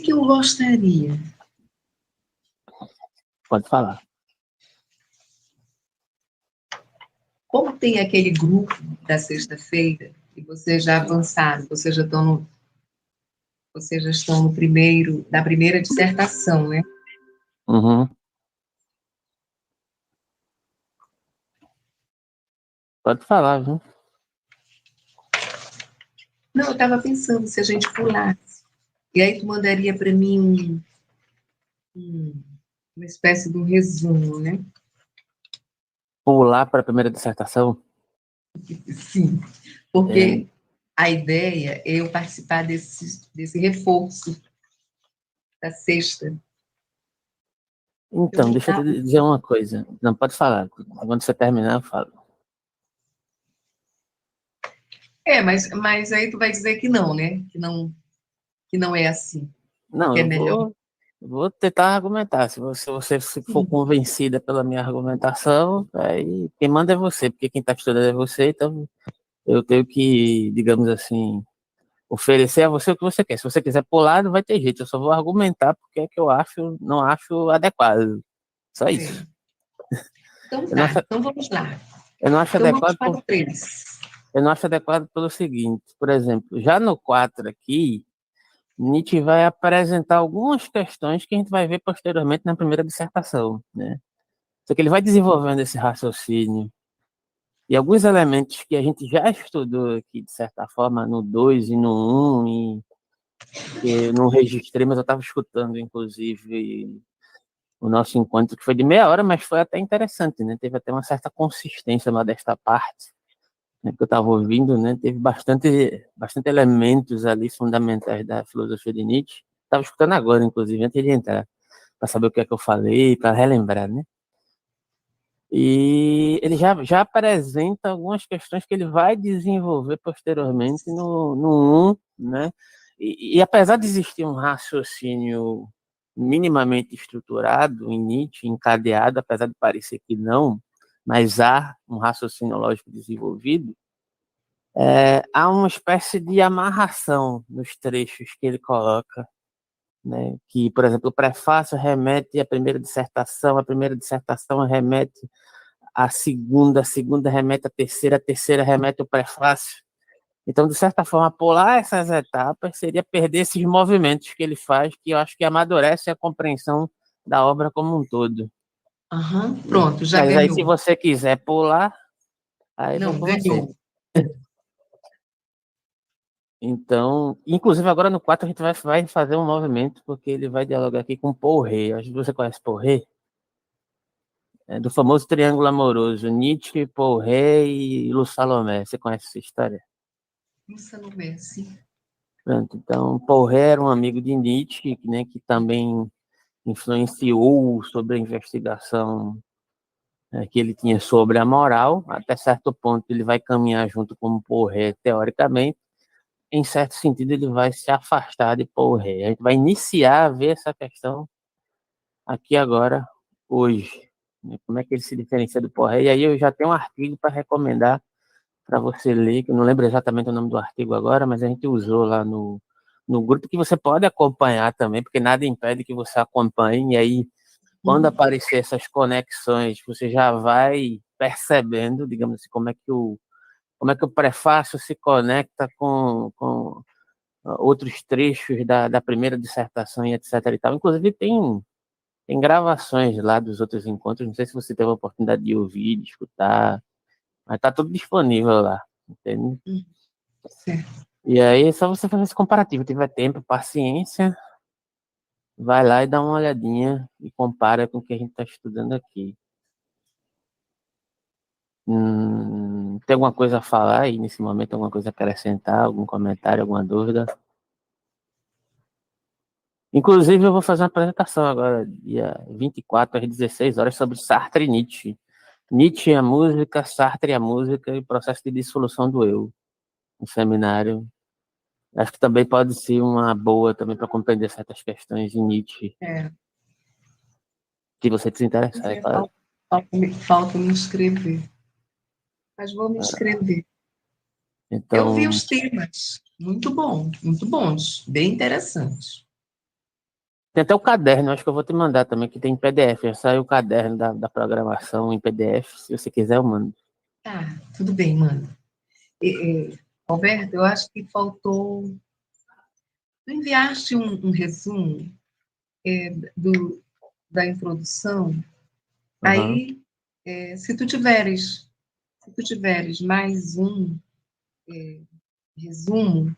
que eu gostaria? Pode falar. Como tem aquele grupo da sexta-feira, e vocês já avançaram, vocês já estão no primeiro, da primeira dissertação, né? Uhum. Pode falar, viu? Não, eu estava pensando se a gente pulasse. E aí tu mandaria para mim uma espécie de um resumo, né? Pular para a primeira dissertação? Sim, porque a ideia é eu participar desse reforço da sexta. Então, deixa eu te dizer uma coisa. Não, pode falar. Quando você terminar, eu falo. Mas aí tu vai dizer que não, né? Que não é assim. Não, Que é eu melhor. vou tentar argumentar. Se você for convencida pela minha argumentação, aí quem manda é você, porque quem está estudando é você, então eu tenho que, digamos assim, oferecer a você o que você quer. Se você quiser pular, não vai ter jeito. Eu só vou argumentar porque é que eu acho, não acho adequado. Só isso. Então Eu não tá, acho, então vamos lá. eu não acho Então vamos adequado para o 3. eu não acho adequado pelo seguinte, por exemplo, já no 4 aqui, Nietzsche vai apresentar algumas questões que a gente vai ver posteriormente na primeira dissertação, né? Só que ele vai desenvolvendo esse raciocínio e alguns elementos que a gente já estudou aqui, de certa forma, no 2 e no 1, e que eu não registrei, mas eu estava escutando, inclusive, o nosso encontro, que foi de meia hora, mas foi até interessante, né? Teve até uma certa consistência lá desta parte, né, que eu estava ouvindo, né? Teve bastante elementos ali fundamentais da filosofia de Nietzsche. Estava escutando agora, inclusive, antes de entrar, para saber o que é que eu falei, para relembrar, né? E ele já apresenta algumas questões que ele vai desenvolver posteriormente no 1, né? E apesar de existir um raciocínio minimamente estruturado em Nietzsche, encadeado, apesar de parecer que não, mas há um raciocínio lógico desenvolvido, há uma espécie de amarração nos trechos que ele coloca, né? Que, por exemplo, o prefácio remete à primeira dissertação, a primeira dissertação remete a segunda remete à terceira remete ao prefácio. Então, de certa forma, pular essas etapas seria perder esses movimentos que ele faz, que eu acho que amadurece a compreensão da obra como um todo. Pronto, já Mas aí, ganhou. se você quiser pular, aí vou Não, com você. ganhou. Então, inclusive agora no 4 a gente vai fazer um movimento, porque ele vai dialogar aqui com Paul Rey. Acho que você conhece Paul Rey? É do famoso triângulo amoroso, Nietzsche, Paul Rey e Lu Salomé. Você conhece essa história? Salomé, sim. Pronto, então, Paul Rey era um amigo de Nietzsche, né, que também influenciou sobre a investigação, que ele tinha sobre a moral. Até certo ponto ele vai caminhar junto com Paul Rey, teoricamente. Em certo sentido, ele vai se afastar de Paul Rey. A gente vai iniciar a ver essa questão aqui agora, hoje, né? Como é que ele se diferencia do Paul Rey. E aí eu já tenho um artigo para recomendar para você ler, que eu não lembro exatamente o nome do artigo agora, mas a gente usou lá no grupo, que você pode acompanhar também, porque nada impede que você acompanhe, e aí, quando aparecer essas conexões, você já vai percebendo, digamos assim, como é que o prefácio se conecta com outros trechos da primeira dissertação e etc. e tal. Inclusive, tem gravações lá dos outros encontros, não sei se você teve a oportunidade de ouvir, de escutar, mas tá tudo disponível lá, entende? Certo. E aí é só você fazer esse comparativo, tiver tempo, paciência, vai lá e dá uma olhadinha e compara com o que a gente está estudando aqui. Tem alguma coisa a falar aí nesse momento, alguma coisa a acrescentar, algum comentário, alguma dúvida? Inclusive, eu vou fazer uma apresentação agora, dia 24 às 16 horas, sobre Sartre e Nietzsche. Nietzsche e a música, Sartre e a música e o processo de dissolução do eu. Um seminário. Acho que também pode ser uma boa também para compreender certas questões de Nietzsche. Se você se interessar, é claro. Falta me inscrever. Mas vou me inscrever. Então, Eu vi os temas. Muito bom, muito bons. Bem interessantes. Tem até o caderno, acho que eu vou te mandar também, que tem em PDF. Já saiu o caderno da programação em PDF. Se você quiser, eu mando. Tá, tudo bem, mano. Alberto, eu acho que faltou. Tu enviaste um resumo do, da introdução. Uhum. Aí, se tu tiveres mais um resumo,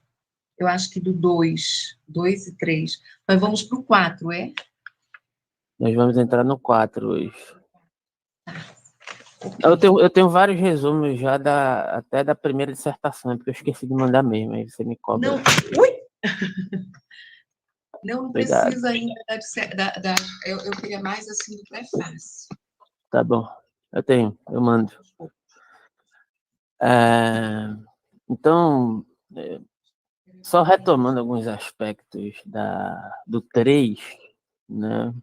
eu acho que do 2 e 3. Nós vamos para o 4, é? Nós vamos entrar no 4 hoje. Eu Ok. tenho, eu tenho vários resumos já até da primeira dissertação, porque eu esqueci de mandar mesmo, aí você me cobra. Não, ui! Não Cuidado. precisa ainda eu queria mais assim do prefácio. Tá bom. Eu mando. É, então, é, só retomando alguns aspectos do 3, né?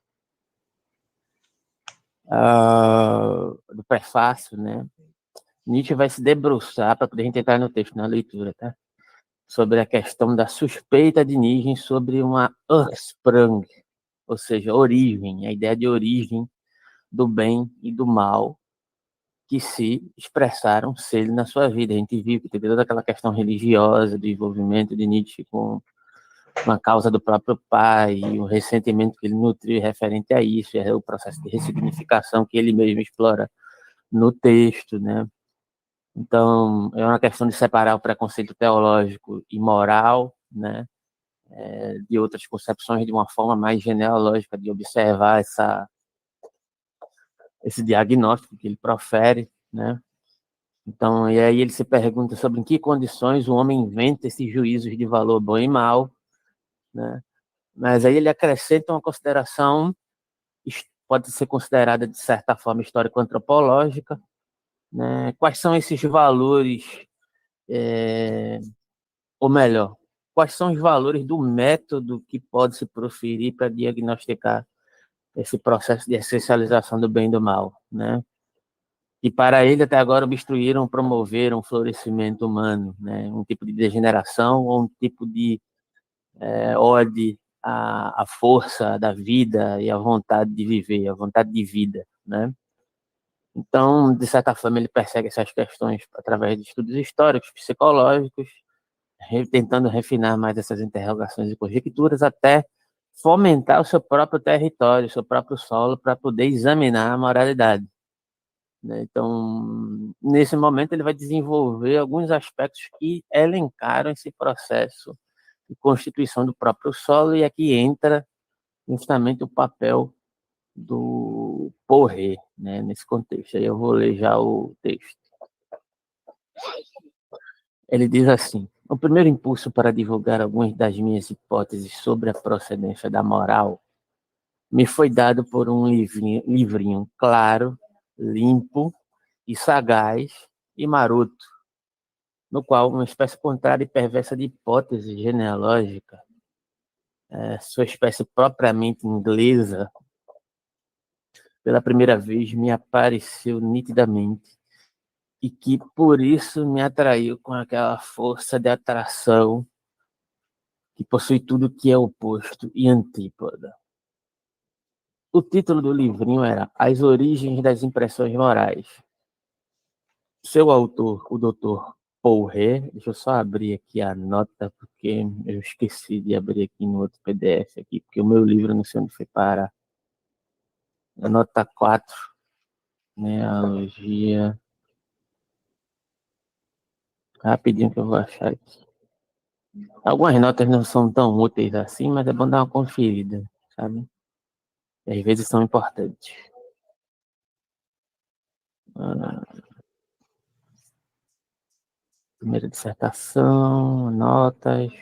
Do prefácio, né? Nietzsche vai se debruçar para poder a gente entrar no texto, na leitura, tá? Sobre a questão da suspeita de Nietzsche sobre uma Ursprung, ou seja, origem, a ideia de origem do bem e do mal que se expressaram cedo na sua vida. A gente viu que teve toda aquela questão religiosa do envolvimento de Nietzsche com a causa do próprio pai, e o ressentimento que ele nutriu referente a isso, é o processo de ressignificação que ele mesmo explora no texto, né? Então, é uma questão de separar o preconceito teológico e moral, né, de outras concepções de uma forma mais genealógica, de observar esse diagnóstico que ele profere, né? Então, e aí ele se pergunta sobre em que condições o homem inventa esses juízos de valor bom e mal, né? Mas aí ele acrescenta uma consideração, pode ser considerada de certa forma histórico-antropológica, né? Quais são esses valores, ou melhor, quais são os valores do método que pode se proferir para diagnosticar esse processo de essencialização do bem e do mal, né? E para ele, até agora, obstruíram, promoveram o florescimento humano, né? Um tipo de degeneração ou um tipo de ode à força da vida e à vontade de viver, à vontade de vida, né? Então, de certa forma, ele persegue essas questões através de estudos históricos, psicológicos, tentando refinar mais essas interrogações e conjecturas até fomentar o seu próprio território, o seu próprio solo, para poder examinar a moralidade, né? Então, nesse momento, ele vai desenvolver alguns aspectos que elencaram esse processo de constituição do próprio solo, e aqui entra justamente o papel do Poré, né, nesse contexto. Aí eu vou ler já o texto. Ele diz assim: o primeiro impulso para divulgar algumas das minhas hipóteses sobre a procedência da moral me foi dado por um livrinho claro, limpo e sagaz e maroto, no qual uma espécie contrária e perversa de hipótese genealógica, sua espécie propriamente inglesa, pela primeira vez me apareceu nitidamente, e que por isso me atraiu com aquela força de atração que possui tudo que é oposto e antípoda. O título do livrinho era As Origens das Impressões Morais. Seu autor, o Dr. Paul Ré, deixa eu só abrir aqui a nota, porque eu esqueci de abrir aqui no outro PDF aqui, porque o meu livro não sei onde foi parar. A nota 4, né, analogia. Rapidinho que eu vou achar aqui. Algumas notas não são tão úteis assim, mas é bom dar uma conferida, sabe? E às vezes são importantes. Primeira dissertação, notas,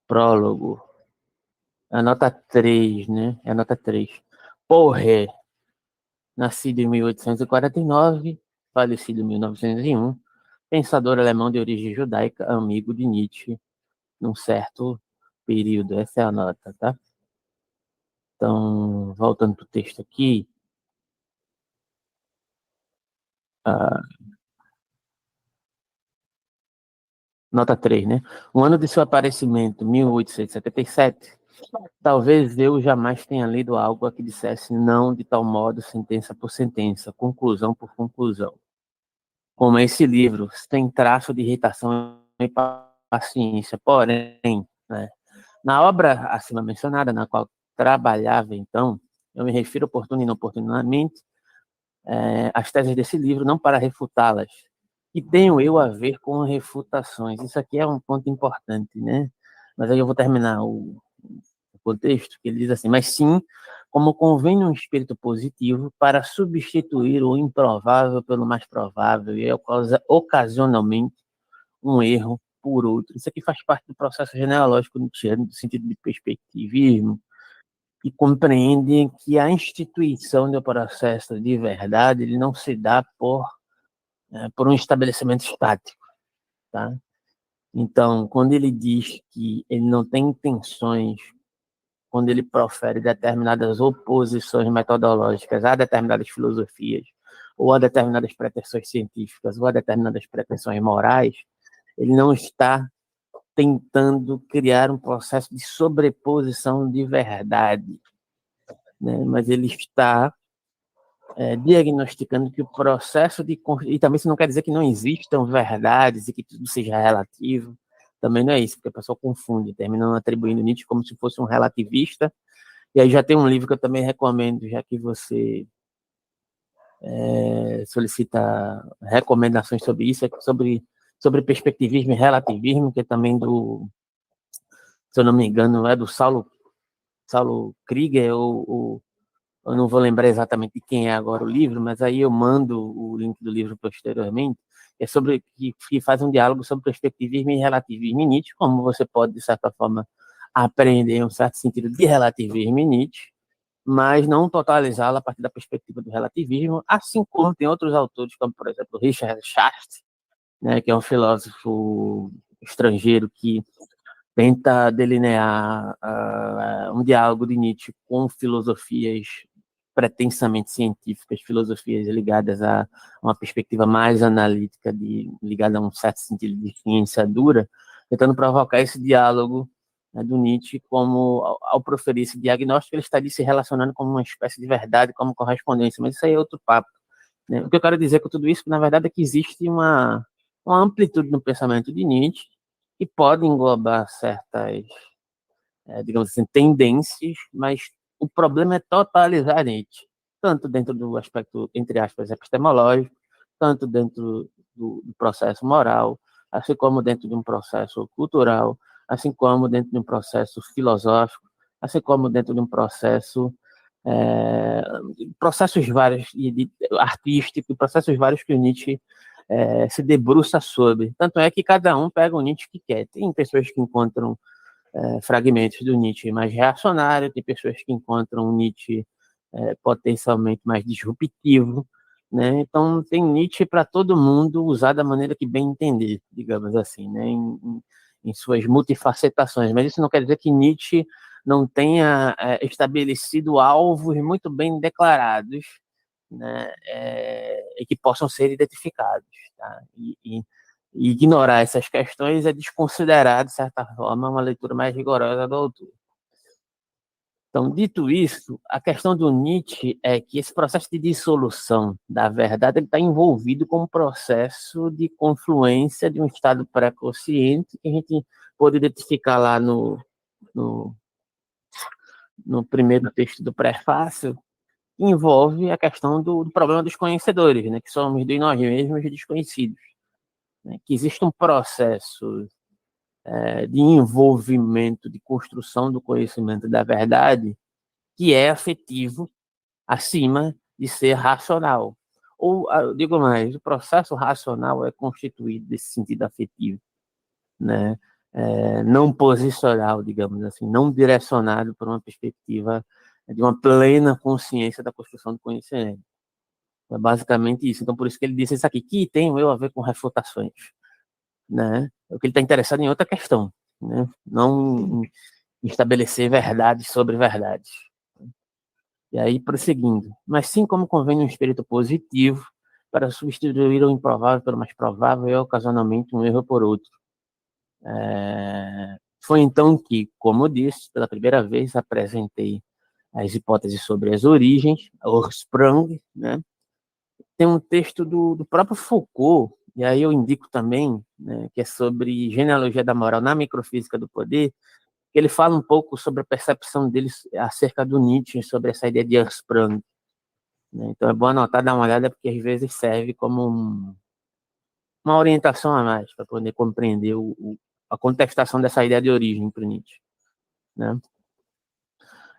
prólogo. A nota 3, né? É a nota 3. Porré, nascido em 1849, falecido em 1901, pensador alemão de origem judaica, amigo de Nietzsche, num certo período. Essa é a nota, tá? Então, voltando para o texto aqui, ah, Nota 3, né? O ano de seu aparecimento, 1877, talvez eu jamais tenha lido algo a que dissesse não de tal modo, sentença por sentença, conclusão por conclusão. Como esse livro, tem traço de irritação e paciência. Porém, né, na obra acima mencionada, na qual trabalhava então, eu me refiro oportuna e inoportunamente às teses desse livro, não para refutá-las, que tenho eu a ver com refutações. Isso aqui é um ponto importante, né? Mas aí eu vou terminar o contexto, que ele diz assim, mas sim, como convém um espírito positivo para substituir o improvável pelo mais provável e ocasionalmente um erro por outro. Isso aqui faz parte do processo genealógico nietzschiano, no sentido de perspectivismo, e compreende que a instituição do processo de verdade ele não se dá por um estabelecimento estático, tá? Então, quando ele diz que ele não tem intenções, quando ele profere determinadas oposições metodológicas a determinadas filosofias, ou a determinadas pretensões científicas, ou a determinadas pretensões morais, ele não está tentando criar um processo de sobreposição de verdade, né? Mas ele está diagnosticando que o processo de... E também isso não quer dizer que não existam verdades e que tudo seja relativo, também não é isso, porque a pessoa confunde, terminando atribuindo Nietzsche como se fosse um relativista. E aí já tem um livro que eu também recomendo, já que você solicita recomendações sobre isso, sobre perspectivismo e relativismo, que é também se eu não me engano, é do Saulo Krieger, ou eu não vou lembrar exatamente de quem é agora o livro, mas aí eu mando o link do livro posteriormente, é sobre que faz um diálogo sobre perspectivismo e relativismo em Nietzsche, como você pode, de certa forma, aprender um certo sentido de relativismo em Nietzsche, mas não totalizá-la a partir da perspectiva do relativismo, assim como tem outros autores, como, por exemplo, Richard Schacht, né, que é um filósofo estrangeiro que tenta delinear um diálogo de Nietzsche com filosofias pretensamente científicas, filosofias ligadas a uma perspectiva mais analítica, ligada a um certo sentido de ciência dura, tentando provocar esse diálogo, né, do Nietzsche, como ao proferir esse diagnóstico, ele estaria se relacionando com uma espécie de verdade, como correspondência, mas isso aí é outro papo, né? O que eu quero dizer com tudo isso, na verdade, é que existe uma amplitude no pensamento de Nietzsche que pode englobar certas, digamos assim, tendências, mas o problema é totalizar Nietzsche, tanto dentro do aspecto, entre aspas, epistemológico, tanto dentro do processo moral, assim como dentro de um processo cultural, assim como dentro de um processo filosófico, assim como dentro de um processo, é, processos vários, artísticos, processos vários que o Nietzsche se debruça sobre. Tanto é que cada um pega o Nietzsche que quer. Tem pessoas que encontram fragmentos do Nietzsche mais reacionário, tem pessoas que encontram um Nietzsche potencialmente mais disruptivo, né? Então tem Nietzsche para todo mundo usar da maneira que bem entender, digamos assim, né? Em suas multifacetações, mas isso não quer dizer que Nietzsche não tenha estabelecido alvos muito bem declarados, né? E que possam ser identificados, tá? E ignorar essas questões é desconsiderar, de certa forma, uma leitura mais rigorosa do autor. Então, dito isso, a questão do Nietzsche é que esse processo de dissolução da verdade está envolvido com um processo de confluência de um estado pré-consciente que a gente pode identificar lá no, no primeiro texto do prefácio, que envolve a questão do problema dos conhecedores, né, que somos de nós mesmos desconhecidos, né, que existe um processo de envolvimento, de construção do conhecimento da verdade, que é afetivo acima de ser racional. Ou, eu digo mais, o processo racional é constituído desse sentido afetivo, né? Não posicional, digamos assim, não direcionado para uma perspectiva de uma plena consciência da construção do conhecimento. É basicamente isso. Então, por isso que ele disse isso aqui, que tem eu a ver com refutações, né? O que ele está interessado em outra questão, né? Não em estabelecer verdades sobre verdades. E aí, prosseguindo, mas sim como convém um espírito positivo para substituir o improvável pelo mais provável e ocasionalmente um erro por outro. Foi então que, como eu disse, pela primeira vez apresentei as hipóteses sobre as origens, a Ursprung, né? Tem um texto do próprio Foucault, e aí eu indico também, né, que é sobre genealogia da moral na microfísica do poder, que ele fala um pouco sobre a percepção deles acerca do Nietzsche, sobre essa ideia de Ursprung, né? Então é bom anotar, dar uma olhada, porque às vezes serve como uma orientação a mais, para poder compreender a contestação dessa ideia de origem para o Nietzsche, né?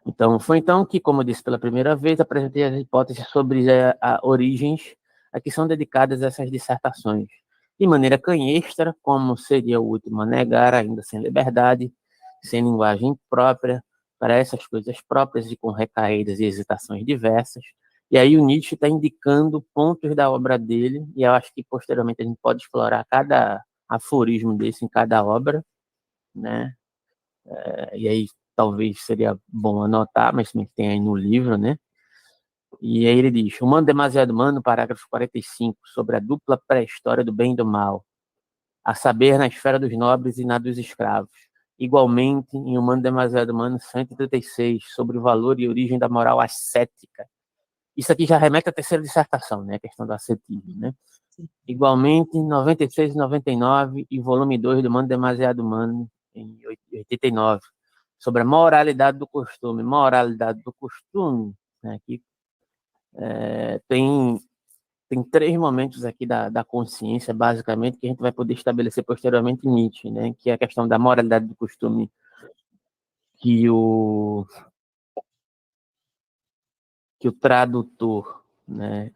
Então, foi então que, como eu disse pela primeira vez, apresentei as hipóteses sobre origens a que são dedicadas essas dissertações. De maneira canhestra, como seria o último a negar, ainda sem liberdade, sem linguagem própria, para essas coisas próprias e com recaídas e hesitações diversas. E aí o Nietzsche está indicando pontos da obra dele, e eu acho que posteriormente a gente pode explorar cada aforismo desse em cada obra, né? E aí talvez seria bom anotar, mas também tem aí no livro, né? E aí ele diz: Humano Demasiado Humano, parágrafo 45, sobre a dupla pré-história do bem e do mal, a saber, na esfera dos nobres e na dos escravos. Igualmente, em Humano Demasiado Humano, 136, sobre o valor e origem da moral ascética. Isso aqui já remete à terceira dissertação, né? A questão do ascetismo, né? Igualmente, 96 e 99, e volume 2 do Humano Demasiado Humano, em 89, sobre a moralidade do costume. Moralidade do costume, né? Aqui tem três momentos aqui da consciência, basicamente, que a gente vai poder estabelecer posteriormente em Nietzsche, né? Que é a questão da moralidade do costume que o tradutor, né,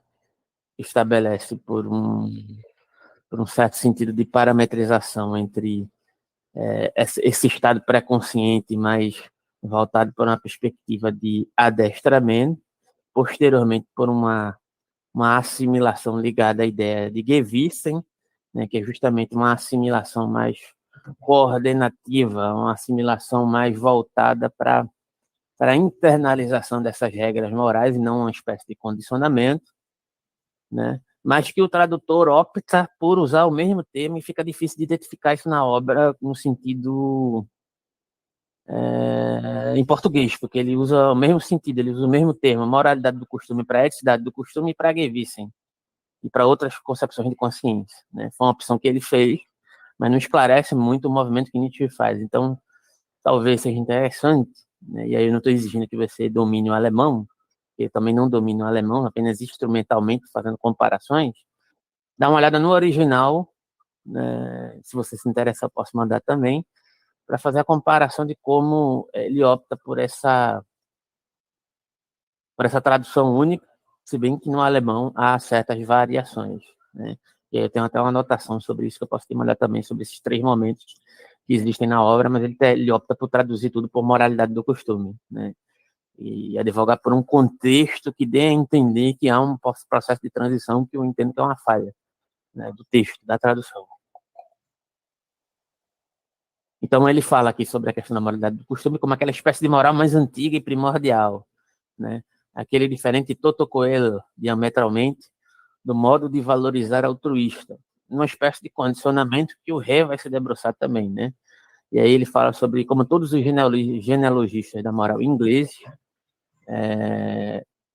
estabelece por um certo sentido de parametrização entre esse estado pré-consciente mais voltado para uma perspectiva de adestramento, posteriormente por uma assimilação ligada à ideia de Gewissen, né, que é justamente uma assimilação mais coordenativa, uma assimilação mais voltada para a internalização dessas regras morais e não uma espécie de condicionamento, né? Mas que o tradutor opta por usar o mesmo termo e fica difícil de identificar isso na obra no sentido em português, porque ele usa o mesmo sentido, ele usa o mesmo termo, moralidade do costume para eticidade do costume e para Gewissen, e para outras concepções de consciência, né? Foi uma opção que ele fez, mas não esclarece muito o movimento que Nietzsche faz. Então, talvez seja interessante, né? E aí eu não estou exigindo que você domine o alemão, eu também não domino o alemão, apenas instrumentalmente fazendo comparações. Dá uma olhada no original, né? Se você se interessa, eu posso mandar também, para fazer a comparação de como ele opta por essa tradução única, se bem que no alemão há certas variações, né? E aí eu tenho até uma anotação sobre isso que eu posso te mandar também, sobre esses três momentos que existem na obra, mas ele opta por traduzir tudo por moralidade do costume, né? E advogar por um contexto que dê a entender que há um processo de transição que eu entendo que é uma falha, né, do texto, da tradução. Então ele fala aqui sobre a questão da moralidade do costume como aquela espécie de moral mais antiga e primordial, né? Aquele diferente toto coelho, diametralmente, do modo de valorizar altruísta, uma espécie de condicionamento que o rei vai se debruçar também, né? E aí ele fala sobre como todos os genealogistas da moral ingleses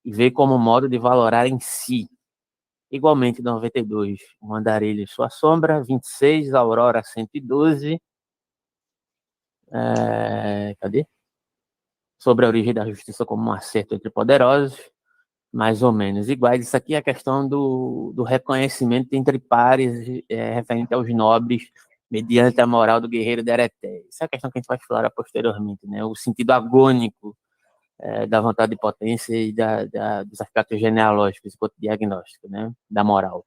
vê como modo de valorar em si. Igualmente, 92, o Andarilho e sua sombra, 26, Aurora 112, cadê? Sobre a origem da justiça como um acerto entre poderosos, mais ou menos iguais. Isso aqui é a questão do reconhecimento entre pares referente aos nobres, mediante a moral do guerreiro de Ereté. Isso é a questão que a gente vai explorar posteriormente, né? O sentido agônico da vontade de potência e dos aspectos genealógicos enquanto diagnóstico, né? Da moral.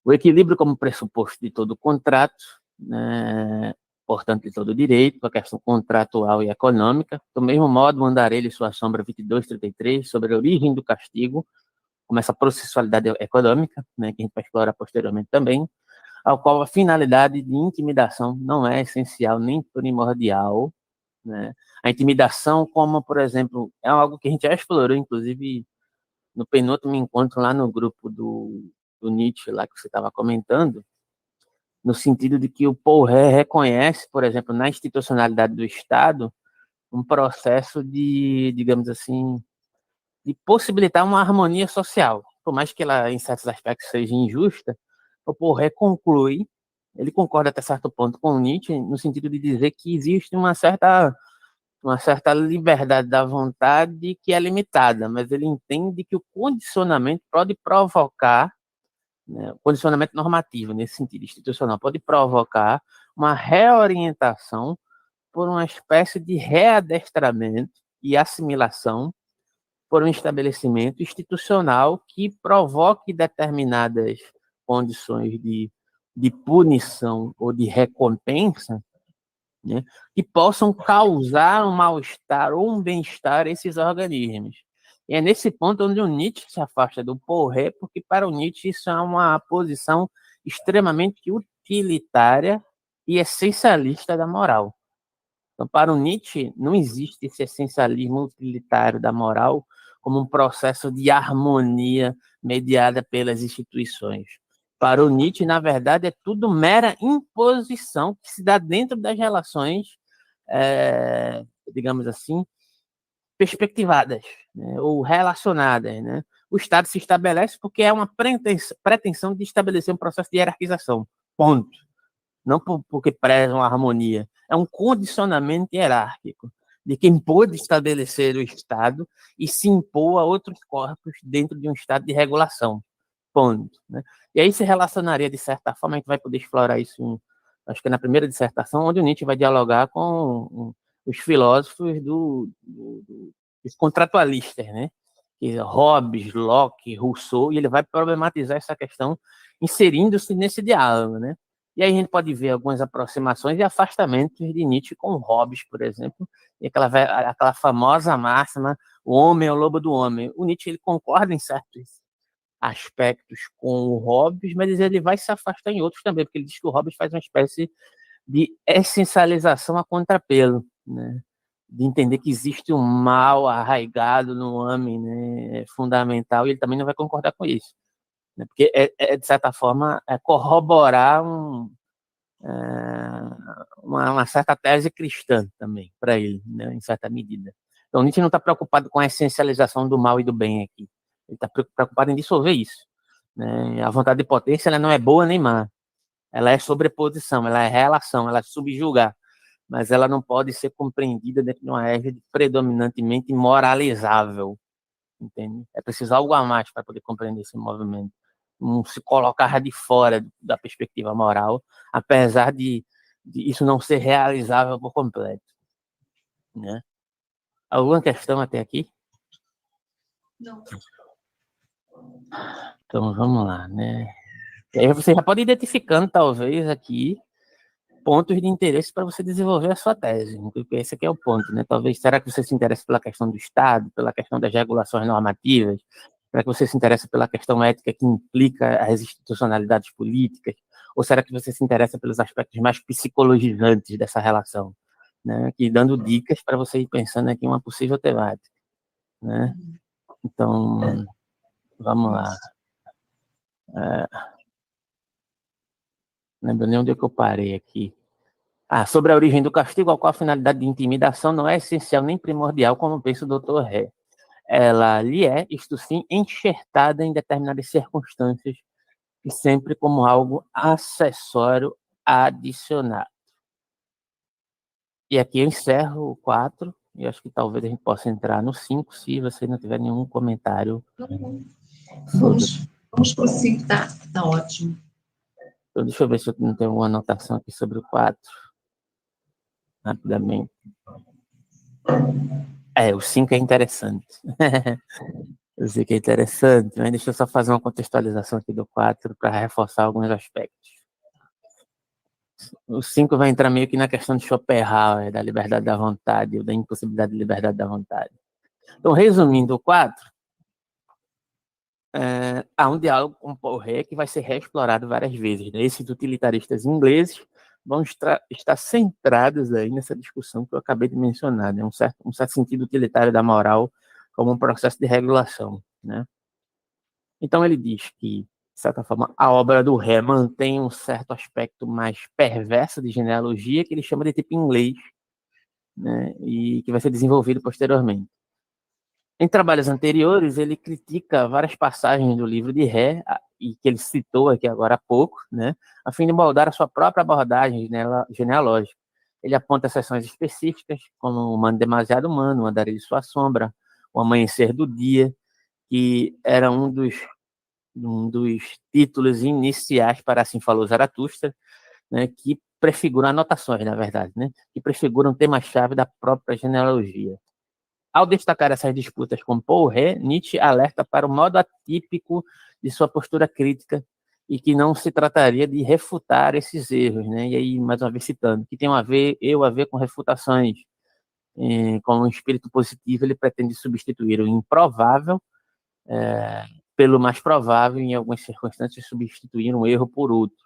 O equilíbrio como pressuposto de todo contrato, né? Portanto, de todo direito, a questão contratual e econômica. Do mesmo modo, o Andarelli e sua sombra 2233, sobre a origem do castigo, como essa processualidade econômica, né, que a gente vai explorar posteriormente também, ao qual a finalidade de intimidação não é essencial nem primordial, né? A intimidação, como, por exemplo, é algo que a gente já explorou, inclusive, no penúltimo encontro lá no grupo do Nietzsche, lá que você estava comentando, no sentido de que o Pourret reconhece, por exemplo, na institucionalidade do Estado, um processo de, digamos assim, de possibilitar uma harmonia social. Por mais que ela, em certos aspectos, seja injusta, o Pourret conclui, ele concorda até certo ponto com Nietzsche, no sentido de dizer que existe uma certa liberdade da vontade que é limitada, mas ele entende que o condicionamento pode provocar, né, o condicionamento normativo, nesse sentido institucional, pode provocar uma reorientação por uma espécie de readestramento e assimilação por um estabelecimento institucional que provoque determinadas condições de punição ou de recompensa, né, que possam causar um mal-estar ou um bem-estar a esses organismos. E é nesse ponto onde o Nietzsche se afasta do Pourret, porque para o Nietzsche isso é uma posição extremamente utilitária e essencialista da moral. Então, para o Nietzsche, não existe esse essencialismo utilitário da moral como um processo de harmonia mediada pelas instituições. Para o Nietzsche, na verdade, é tudo mera imposição que se dá dentro das relações, digamos assim, perspectivadas, né, ou relacionadas, né? O Estado se estabelece porque é uma pretensão de estabelecer um processo de hierarquização. Ponto. Não porque preza uma harmonia. É um condicionamento hierárquico de quem pôde estabelecer o Estado e se impor a outros corpos dentro de um estado de regulação. Ponto. Né? E aí se relacionaria, de certa forma, a gente vai poder explorar isso, acho que na primeira dissertação, onde o Nietzsche vai dialogar com os filósofos dos contratualistas, né? Hobbes, Locke, Rousseau, e ele vai problematizar essa questão inserindo-se nesse diálogo, né? E aí a gente pode ver algumas aproximações e afastamentos de Nietzsche com Hobbes, por exemplo, e aquela famosa máxima, o homem é o lobo do homem. O Nietzsche ele concorda em certos aspectos com o Hobbes, mas ele vai se afastar em outros também, porque ele diz que o Hobbes faz uma espécie de essencialização a contrapelo, né? De entender que existe um mal arraigado no homem, né? Fundamental, e ele também não vai concordar com isso, né? Porque de certa forma, corroborar uma certa tese cristã também, para ele, né? Em certa medida. Então, Nietzsche não está preocupado com a essencialização do mal e do bem aqui. Ele está preocupado em dissolver isso, né? A vontade de potência ela não é boa nem má. Ela é sobreposição, ela é relação, ela é subjugar. Mas ela não pode ser compreendida dentro de uma égide predominantemente moralizável. Entende? É preciso algo a mais para poder compreender esse movimento. Não se colocar de fora da perspectiva moral, apesar de isso não ser realizável por completo. Né? Alguma questão até aqui? Não. Então vamos lá, né? E aí você já pode ir identificando, talvez, aqui, pontos de interesse para você desenvolver a sua tese. Porque esse aqui é o ponto, né? Talvez, será que você se interessa pela questão do Estado, pela questão das regulações normativas? Será que você se interessa pela questão ética que implica as institucionalidades políticas? Ou será que você se interessa pelos aspectos mais psicologizantes dessa relação? Né? Que dando dicas para você ir pensando aqui em uma possível temática. Né? Então, vamos lá. Não lembro nem onde é que eu parei aqui. Sobre a origem do castigo, a qual a finalidade de intimidação não é essencial nem primordial, como pensa o Dr. Ré. Ela lhe é, isto sim, enxertada em determinadas circunstâncias e sempre como algo acessório adicionado. E aqui eu encerro o 4, e acho que talvez a gente possa entrar no 5, se você não tiver nenhum comentário. Vamos para o 5, tá ótimo. Então, deixa eu ver se eu não tenho alguma anotação aqui sobre o 4. Rapidamente. O 5 é interessante. Eu sei que é interessante, mas deixa eu só fazer uma contextualização aqui do 4 para reforçar alguns aspectos. O 5 vai entrar meio que na questão de Schopenhauer, da liberdade da vontade, ou da impossibilidade de liberdade da vontade. Então, resumindo o 4, há um diálogo com Pourret que vai ser reexplorado várias vezes. Né? Esses utilitaristas ingleses vão estar centrados aí nessa discussão que eu acabei de mencionar, né? Um certo sentido utilitário da moral como um processo de regulação. Né? Então, ele diz que de certa forma, a obra do Ré mantém um certo aspecto mais perverso de genealogia, que ele chama de tipo inglês, né, e que vai ser desenvolvido posteriormente. Em trabalhos anteriores, ele critica várias passagens do livro de Ré, e que ele citou aqui agora há pouco, né, a fim de moldar a sua própria abordagem genealógica. Ele aponta seções específicas, como o Humano Demasiado Humano, o Andarilho e Sua Sombra, o Amanhecer do Dia, que era um dos títulos iniciais para Assim Falou Zaratustra, né, que prefiguram anotações, na verdade, né, que prefiguram tema-chave da própria genealogia. Ao destacar essas disputas com Paul Ré, Nietzsche alerta para o modo atípico de sua postura crítica e que não se trataria de refutar esses erros, né? E aí, mais uma vez citando, que tem a ver com refutações. Com um espírito positivo, ele pretende substituir o improvável pelo mais provável, em algumas circunstâncias, substituir um erro por outro,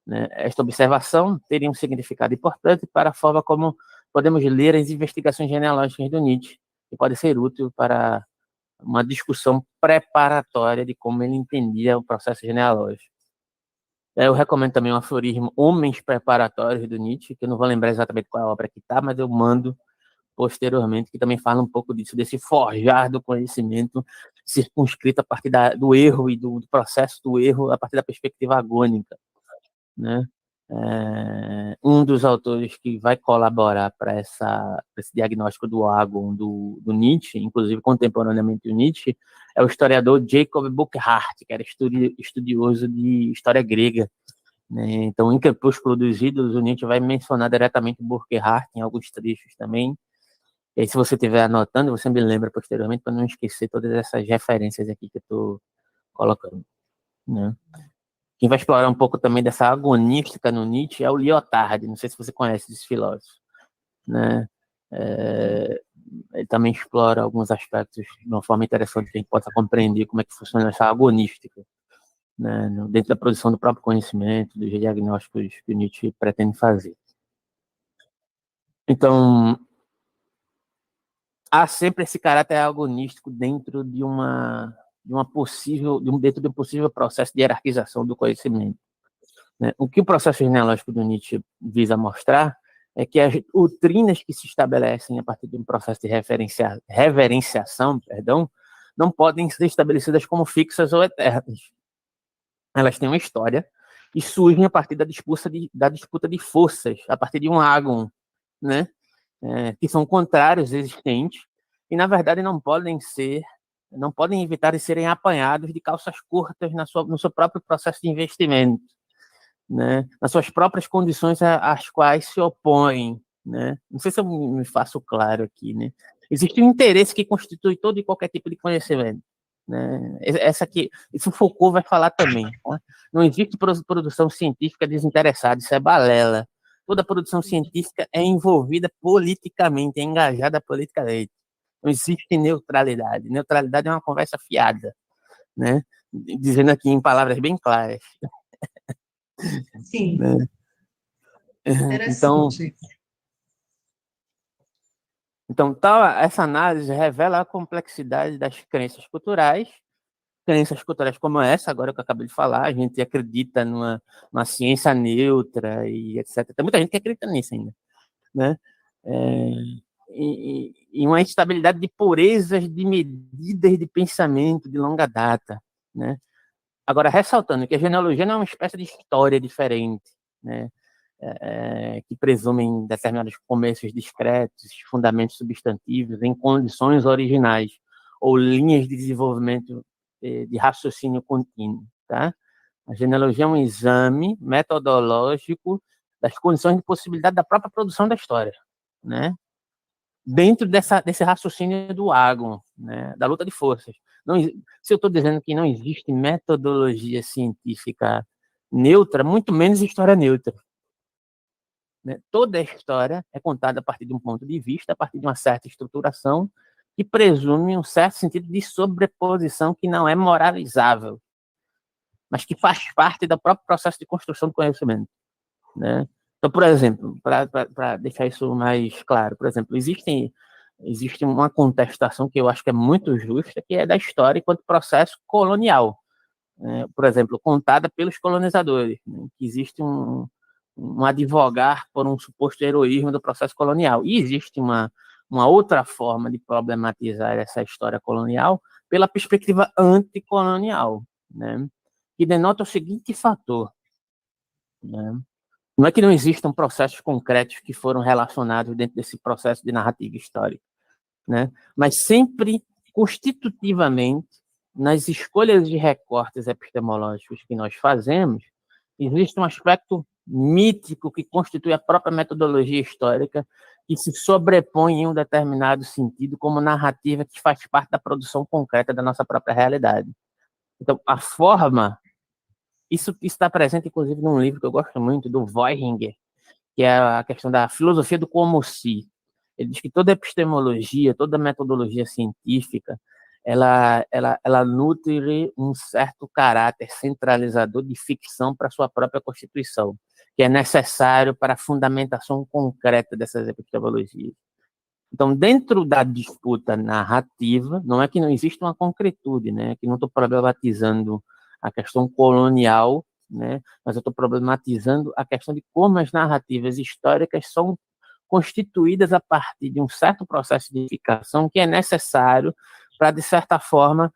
né? Esta observação teria um significado importante para a forma como podemos ler as investigações genealógicas do Nietzsche, que pode ser útil para uma discussão preparatória de como ele entendia o processo genealógico. Eu recomendo também o aforismo Homens Preparatórios do Nietzsche, que eu não vou lembrar exatamente qual é a obra que está, mas eu mando posteriormente, que também fala um pouco disso, desse forjar do conhecimento circunscrito a partir do erro e do processo do erro a partir da perspectiva agônica, né? Um dos autores que vai colaborar para esse diagnóstico do agon do Nietzsche, inclusive contemporaneamente o Nietzsche, é o historiador Jacob Burckhardt, que era estudioso de história grega, né? Então, em Crepúsculo dos Ídolos, o Nietzsche vai mencionar diretamente Burckhardt em alguns trechos também. E aí, se você estiver anotando, você me lembra posteriormente para não esquecer todas essas referências aqui que eu estou colocando, né? Quem vai explorar um pouco também dessa agonística no Nietzsche é o Lyotard, não sei se você conhece esse filósofo, né? Ele também explora alguns aspectos de uma forma interessante que a gente possa compreender como é que funciona essa agonística, né? Dentro da produção do próprio conhecimento, dos diagnósticos que o Nietzsche pretende fazer. Então, há sempre esse caráter agonístico dentro de dentro de um possível processo de hierarquização do conhecimento, né? O que o processo genealógico do Nietzsche visa mostrar é que as doutrinas que se estabelecem a partir de um processo de reverenciação, não podem ser estabelecidas como fixas ou eternas. Elas têm uma história e surgem a partir da disputa de forças, a partir de um agon, né? Que são contrários existentes e, na verdade, não podem evitar de serem apanhados de calças curtas no seu próprio processo de investimento, né? Nas suas próprias condições às quais se opõem, né? Não sei se eu me faço claro aqui, né? Existe um interesse que constitui todo e qualquer tipo de conhecimento, né? Isso Foucault vai falar também, né? Não existe produção científica desinteressada, isso é balela. Toda produção científica é envolvida politicamente, é engajada politicamente. Não existe neutralidade. Neutralidade é uma conversa fiada, né? Dizendo aqui em palavras bem claras. Sim. Né? Interessante. Então, essa análise revela a complexidade das crenças culturais como essa, agora que eu acabei de falar. A gente acredita numa ciência neutra e etc. Tem muita gente que acredita nisso ainda, né? E uma instabilidade de purezas de medidas de pensamento de longa data, né? Agora, ressaltando que a genealogia não é uma espécie de história diferente, né? Que presumem determinados começos discretos, fundamentos substantivos em condições originais ou linhas de desenvolvimento de raciocínio contínuo, tá? A genealogia é um exame metodológico das condições de possibilidade da própria produção da história, né? Dentro desse raciocínio do agon, né? Da luta de forças. Não, se eu estou dizendo que não existe metodologia científica neutra, muito menos história neutra, né? Toda a história é contada a partir de um ponto de vista, a partir de uma certa estruturação, que presume um certo sentido de sobreposição que não é moralizável, mas que faz parte do próprio processo de construção do conhecimento, né? Então, por exemplo, para deixar isso mais claro, por exemplo, existe uma contestação que eu acho que é muito justa, que é da história enquanto processo colonial, por exemplo, contada pelos colonizadores, né, que existe um advogar por um suposto heroísmo do processo colonial. E existe uma outra forma de problematizar essa história colonial pela perspectiva anticolonial, né, que denota o seguinte fator, né? Não é que não existam processos concretos que foram relacionados dentro desse processo de narrativa histórica, né? Mas sempre constitutivamente, nas escolhas de recortes epistemológicos que nós fazemos, existe um aspecto mítico que constitui a própria metodologia histórica que se sobrepõe em um determinado sentido como narrativa que faz parte da produção concreta da nossa própria realidade. Então, a forma, isso está presente, inclusive, num livro que eu gosto muito, do Vohringer, que é a questão da filosofia do como se. Ele diz que toda epistemologia, toda metodologia científica, ela nutre um certo caráter centralizador de ficção para sua própria constituição, que é necessário para a fundamentação concreta dessas epistemologias. Então, dentro da disputa narrativa, não é que não existe uma concretude, né? Que não estou problematizando a questão colonial, né? Mas eu estou problematizando a questão de como as narrativas históricas são constituídas a partir de um certo processo de edificação que é necessário para, de certa forma,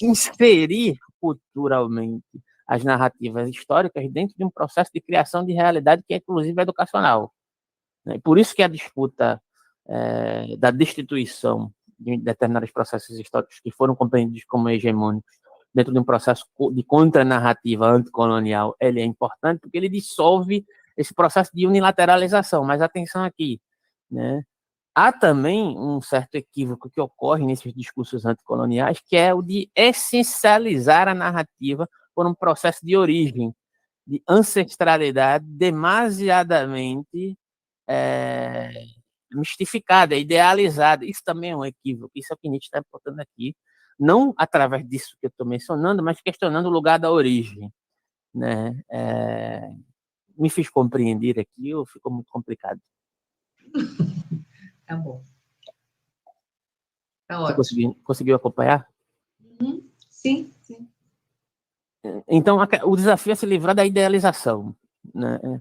inserir culturalmente as narrativas históricas dentro de um processo de criação de realidade que é, inclusive, educacional. Por isso que a disputa da destituição de determinados processos históricos que foram compreendidos como hegemônicos dentro de um processo de contranarrativa anticolonial, ele é importante porque ele dissolve esse processo de unilateralização. Mas atenção aqui, né? Há também um certo equívoco que ocorre nesses discursos anticoloniais, que é o de essencializar a narrativa por um processo de origem, de ancestralidade demasiadamente mistificada, idealizada. Isso também é um equívoco. Isso é o que Nietzsche está botando aqui, não através disso que eu estou mencionando, mas questionando o lugar da origem, né? Me fiz compreender aqui ou ficou muito complicado? Tá bom. Tá Você ótimo. conseguiu acompanhar? Sim, sim. Então, o desafio é se livrar da idealização, né?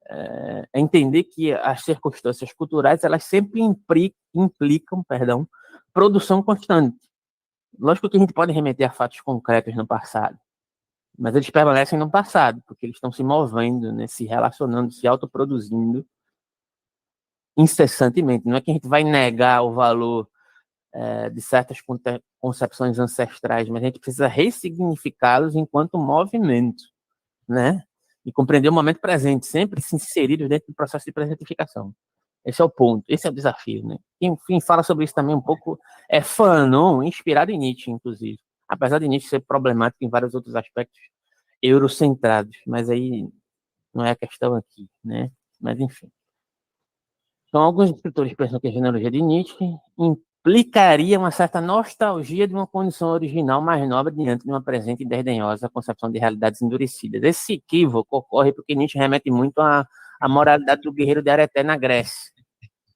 É entender que as circunstâncias culturais elas sempre implicam, produção constante. Lógico que a gente pode remeter a fatos concretos no passado, mas eles permanecem no passado, porque eles estão se movendo, né, se relacionando, se autoproduzindo incessantemente. Não é que a gente vai negar o valor de certas concepções ancestrais, mas a gente precisa ressignificá-los enquanto movimento, né? E compreender o momento presente, sempre se inseridos dentro do processo de presentificação. Esse é o ponto, esse é o desafio, né? Quem fala sobre isso também um pouco é Fanon, inspirado em Nietzsche, inclusive. Apesar de Nietzsche ser problemático em vários outros aspectos eurocentrados, mas aí não é a questão aqui, né? Mas enfim. Então, alguns escritores pensam que a genealogia de Nietzsche implicaria uma certa nostalgia de uma condição original mais nobre diante de uma presente e desdenhosa concepção de realidades endurecidas. Esse equívoco ocorre porque Nietzsche remete muito à moralidade do guerreiro de Areté na Grécia.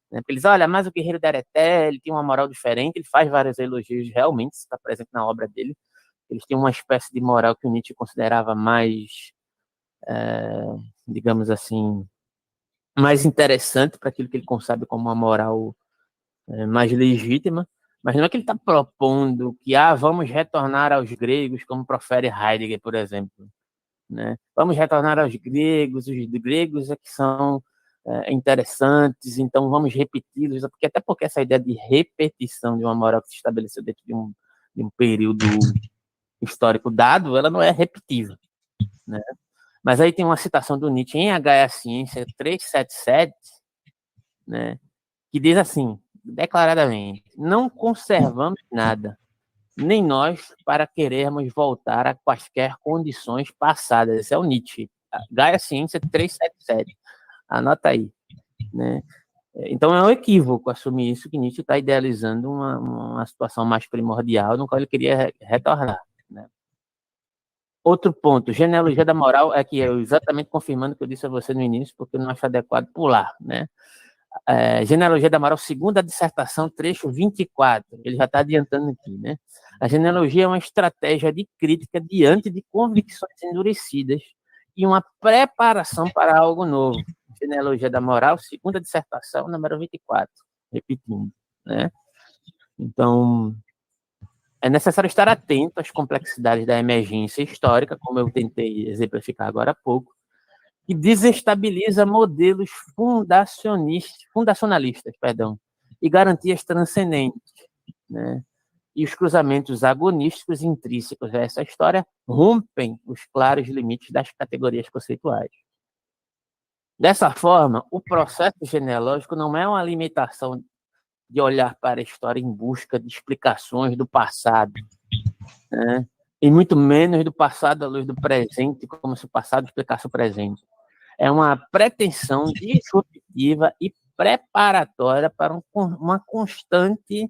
Porque eles olham, mas o guerreiro de Areté, ele tinha uma moral diferente, ele faz vários elogios, realmente, isso está presente na obra dele. Eles tinham uma espécie de moral que o Nietzsche considerava mais, digamos assim, mais interessante para aquilo que ele concebe como uma moral mais legítima, mas não é que ele está propondo que vamos retornar aos gregos, como profere Heidegger, por exemplo, né? Vamos retornar aos gregos, os gregos é que são interessantes, então vamos repeti-los, até porque essa ideia de repetição de uma moral que se estabeleceu dentro de um período histórico dado, ela não é repetível, né? Mas aí tem uma citação do Nietzsche em H. Ciência 377, né, que diz assim, declaradamente: não conservamos nada, nem nós para querermos voltar a quaisquer condições passadas. Esse é o Nietzsche, Gaia Ciência 377. Anota aí, né? Então é um equívoco assumir isso, que Nietzsche está idealizando uma situação mais primordial no qual ele queria retornar, né? Outro ponto, genealogia da moral, é que eu exatamente confirmando o que eu disse a você no início, porque eu não acho adequado pular, né? Genealogia da Moral, segunda dissertação, trecho 24. Ele já está adiantando aqui, né? A genealogia é uma estratégia de crítica diante de convicções endurecidas e uma preparação para algo novo. Genealogia da Moral, segunda dissertação, número 24. Repetindo, né? Então, é necessário estar atento às complexidades da emergência histórica, como eu tentei exemplificar agora há pouco, que desestabiliza modelos fundacionalistas, e garantias transcendentes, né? E os cruzamentos agonísticos intrínsecos a essa história rompem os claros limites das categorias conceituais. Dessa forma, o processo genealógico não é uma limitação de olhar para a história em busca de explicações do passado, né? E muito menos do passado à luz do presente, como se o passado explicasse o presente. É uma pretensão disruptiva e preparatória para um constante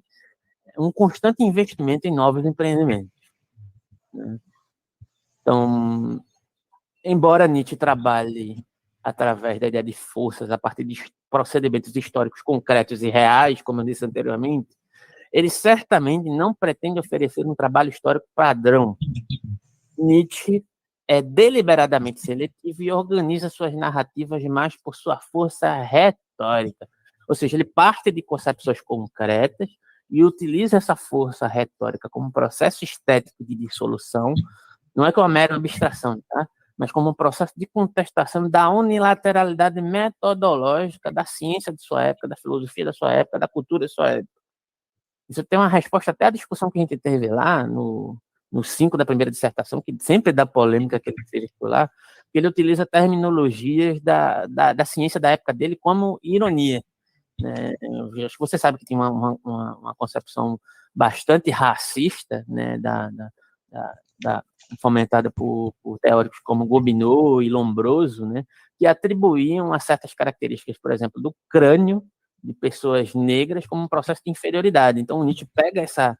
investimento em novos empreendimentos, né? Então, embora Nietzsche trabalhe através da ideia de forças a partir de procedimentos históricos concretos e reais, como eu disse anteriormente, ele certamente não pretende oferecer um trabalho histórico padrão. Nietzsche é deliberadamente seletivo e organiza suas narrativas mais por sua força retórica. Ou seja, ele parte de concepções concretas e utiliza essa força retórica como um processo estético de dissolução, não é como uma mera abstração, tá? Mas como um processo de contestação da unilateralidade metodológica da ciência de sua época, da filosofia da sua época, da cultura de sua época. Isso tem uma resposta até à discussão que a gente teve lá no 5 da primeira dissertação, que sempre dá polêmica aquele texto lá, que ele utiliza terminologias da ciência da época dele como ironia, né? Acho que você sabe que tem uma concepção bastante racista, né, fomentada por teóricos como Gobineau e Lombroso, né, que atribuíam a certas características, por exemplo, do crânio de pessoas negras como um processo de inferioridade. Então, Nietzsche pega essa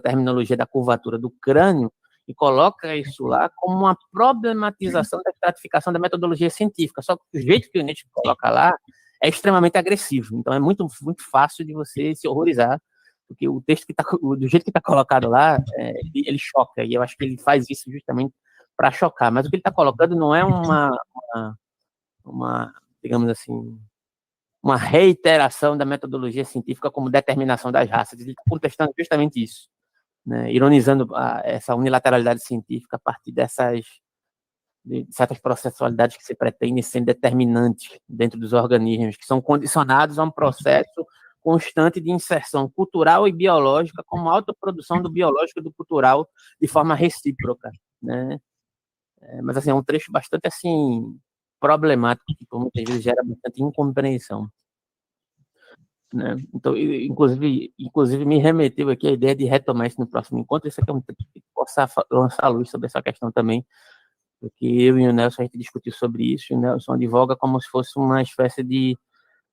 terminologia da curvatura do crânio e coloca isso lá como uma problematização da estratificação da metodologia científica. Só que o jeito que o Nietzsche coloca lá é extremamente agressivo. Então, é muito, muito fácil de você se horrorizar, porque o texto do jeito que está colocado lá, ele choca. E eu acho que ele faz isso justamente para chocar. Mas o que ele está colocando não é digamos assim, uma reiteração da metodologia científica como determinação das raças. Ele está contestando justamente isso, né? Ironizando essa unilateralidade científica a partir de certas processualidades que se pretendem ser determinantes dentro dos organismos, que são condicionados a um processo constante de inserção cultural e biológica, como autoprodução do biológico e do cultural de forma recíproca, né? Mas assim, é um trecho bastante assim problemático, que por muitas vezes gera bastante incompreensão, né? Então, inclusive me remeteu aqui a ideia de retomar isso no próximo encontro. Isso aqui é um trecho que possa lançar luz sobre essa questão também, porque eu e o Nelson, a gente discutiu sobre isso, e o Nelson advoga como se fosse uma espécie de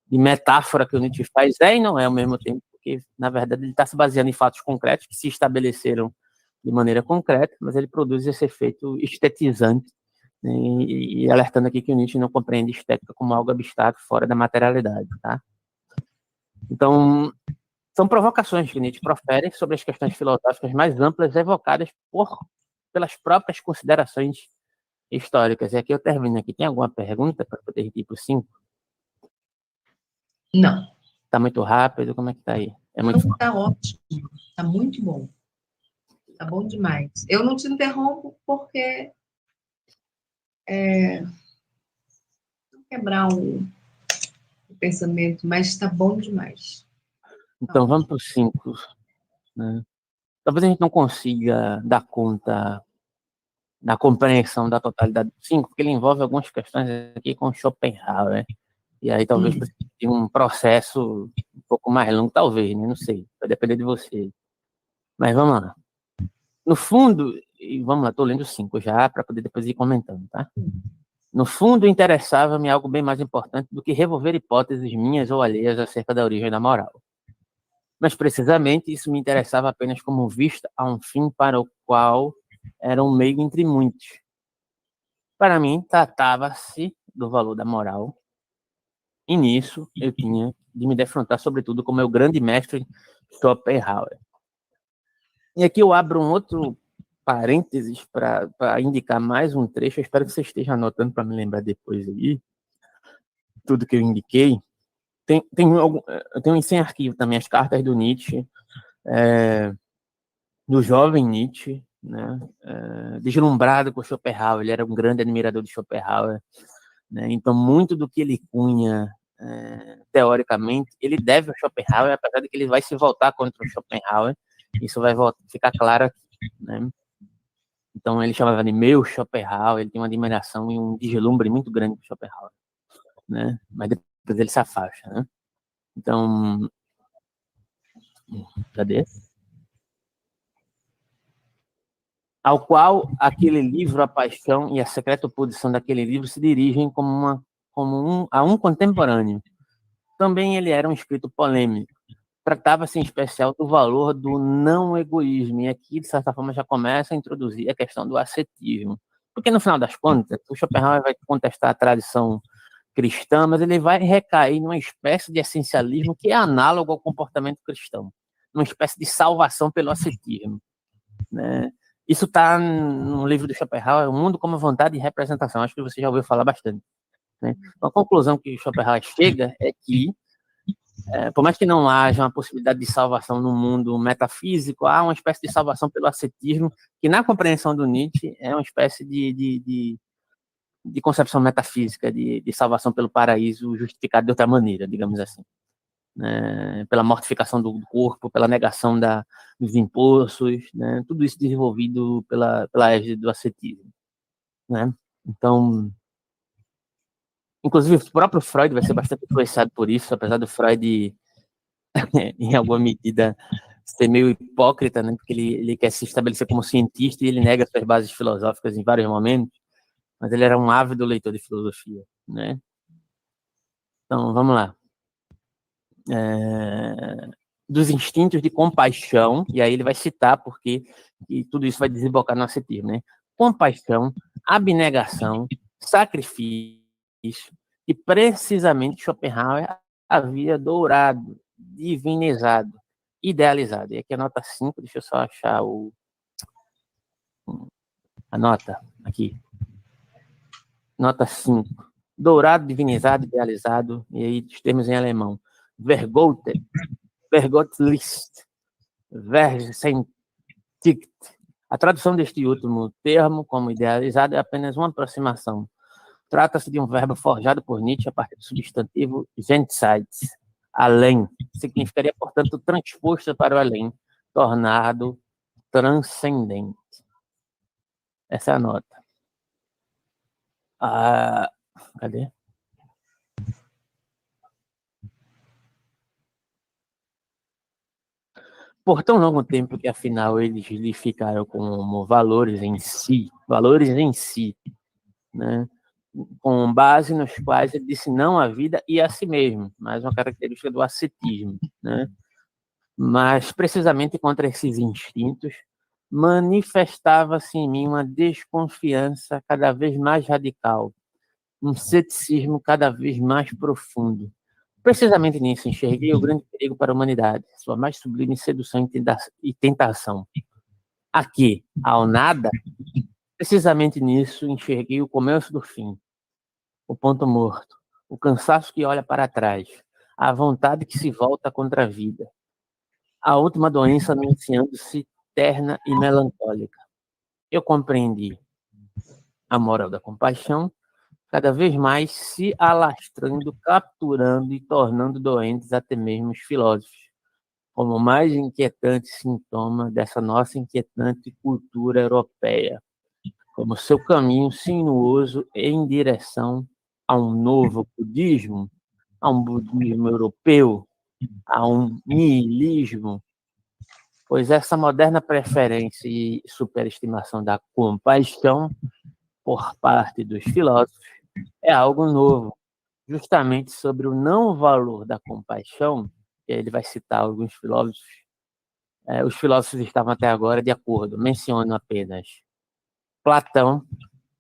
metáfora que o Nietzsche faz, e não é ao mesmo tempo, porque, na verdade, ele está se baseando em fatos concretos que se estabeleceram de maneira concreta, mas ele produz esse efeito estetizante, né, e alertando aqui que o Nietzsche não compreende estética como algo abstrato fora da materialidade, tá? Então, são provocações que Nietzsche profere sobre as questões filosóficas mais amplas evocadas pelas próprias considerações históricas. E aqui eu termino aqui. Tem alguma pergunta para poder ir para o 5? Não. Está muito rápido? Como é que está aí? Não, está ótimo. Está muito bom. Está bom demais. Eu não te interrompo porque não quebrar o pensamento, mas está bom demais. Então, vamos para o 5. Né? Talvez a gente não consiga dar conta da compreensão da totalidade do 5, porque ele envolve algumas questões aqui com Schopenhauer, né? E aí talvez precise de um processo um pouco mais longo, talvez, né? Não sei, vai depender de você. Mas vamos lá. No fundo, e vamos lá, estou lendo 5 já, para poder depois ir comentando, tá? No fundo, interessava-me algo bem mais importante do que revolver hipóteses minhas ou alheias acerca da origem da moral. Mas, precisamente, isso me interessava apenas como vista a um fim para o qual era um meio entre muitos. Para mim, tratava-se do valor da moral, E nisso eu tinha de me defrontar, sobretudo, com o meu grande mestre Schopenhauer. E aqui eu abro um outro parênteses para indicar mais um trecho. Eu espero que você esteja anotando para me lembrar depois aí tudo que eu indiquei. Eu tenho isso em arquivo também, as cartas do Nietzsche, do jovem Nietzsche, né? Deslumbrado por Schopenhauer. Ele era um grande admirador de Schopenhauer, né? Então, muito do que ele cunha, teoricamente, ele deve ao Schopenhauer, apesar de que ele vai se voltar contra o Schopenhauer. Isso vai ficar claro aqui, né? Então, ele chamava de meu Schopenhauer, ele tem uma admiração e um deslumbre muito grande por Schopenhauer, né? Mas depois ele se afasta, né? Então, cadê? Ao qual aquele livro, A Paixão e a Secreta Oposição daquele livro se dirigem a um contemporâneo. Também ele era um escrito polêmico. Tratava-se em especial do valor do não egoísmo, e aqui, de certa forma, já começa a introduzir a questão do ascetismo. Porque, no final das contas, o Schopenhauer vai contestar a tradição cristã, mas ele vai recair numa espécie de essencialismo que é análogo ao comportamento cristão, uma espécie de salvação pelo ascetismo, né? Isso está no livro do Schopenhauer, O Mundo como Vontade e Representação. Acho que você já ouviu falar bastante, né? Então, a conclusão que o Schopenhauer chega é que, por mais que não haja uma possibilidade de salvação no mundo metafísico, há uma espécie de salvação pelo ascetismo, que na compreensão do Nietzsche é uma espécie de concepção metafísica, de salvação pelo paraíso justificado de outra maneira, digamos assim. Né? Pela mortificação do corpo, pela negação dos impulsos, né? Tudo isso desenvolvido pela égide do ascetismo, né? Então, inclusive, o próprio Freud vai ser bastante influenciado por isso, apesar do Freud, em alguma medida, ser meio hipócrita, né? Porque ele quer se estabelecer como cientista e ele nega suas bases filosóficas em vários momentos, mas ele era um ávido leitor de filosofia, né? Então, vamos lá. Dos instintos de compaixão, e aí ele vai citar porque e tudo isso vai desembocar no ascetismo, né? Compaixão, abnegação, sacrifício, e precisamente Schopenhauer havia dourado, divinizado, idealizado. E aqui a nota 5, deixa eu só achar a nota aqui. Nota 5. Dourado, divinizado, idealizado, e aí os termos em alemão. Vergotet, Vergottlicht, Versentigt. A tradução deste último termo, como idealizado, é apenas uma aproximação. Trata-se de um verbo forjado por Nietzsche a partir do substantivo jenseits, além. Significaria, portanto, transposto para o além, tornado transcendente. Essa é a nota. Cadê? Por tão longo tempo que, afinal, eles lhe ficaram como valores em si, né? Com base nos quais ele disse não à vida e a si mesmo, mais uma característica do ascetismo, né? Mas, precisamente contra esses instintos, manifestava-se em mim uma desconfiança cada vez mais radical, um ceticismo cada vez mais profundo. Precisamente nisso, enxerguei o grande perigo para a humanidade, sua mais sublime sedução e tentação. Aqui, ao nada, precisamente nisso, enxerguei o começo do fim, o ponto morto, o cansaço que olha para trás, a vontade que se volta contra a vida, a última doença anunciando-se terna e melancólica. Eu compreendi a moral da compaixão, cada vez mais se alastrando, capturando e tornando doentes até mesmo os filósofos, como o mais inquietante sintoma dessa nossa inquietante cultura europeia, como seu caminho sinuoso em direção a um novo budismo, a um budismo europeu, a um niilismo, pois essa moderna preferência e superestimação da compaixão por parte dos filósofos é algo novo, justamente sobre o não valor da compaixão. Ele vai citar alguns filósofos. Os filósofos estavam até agora de acordo, menciono apenas Platão,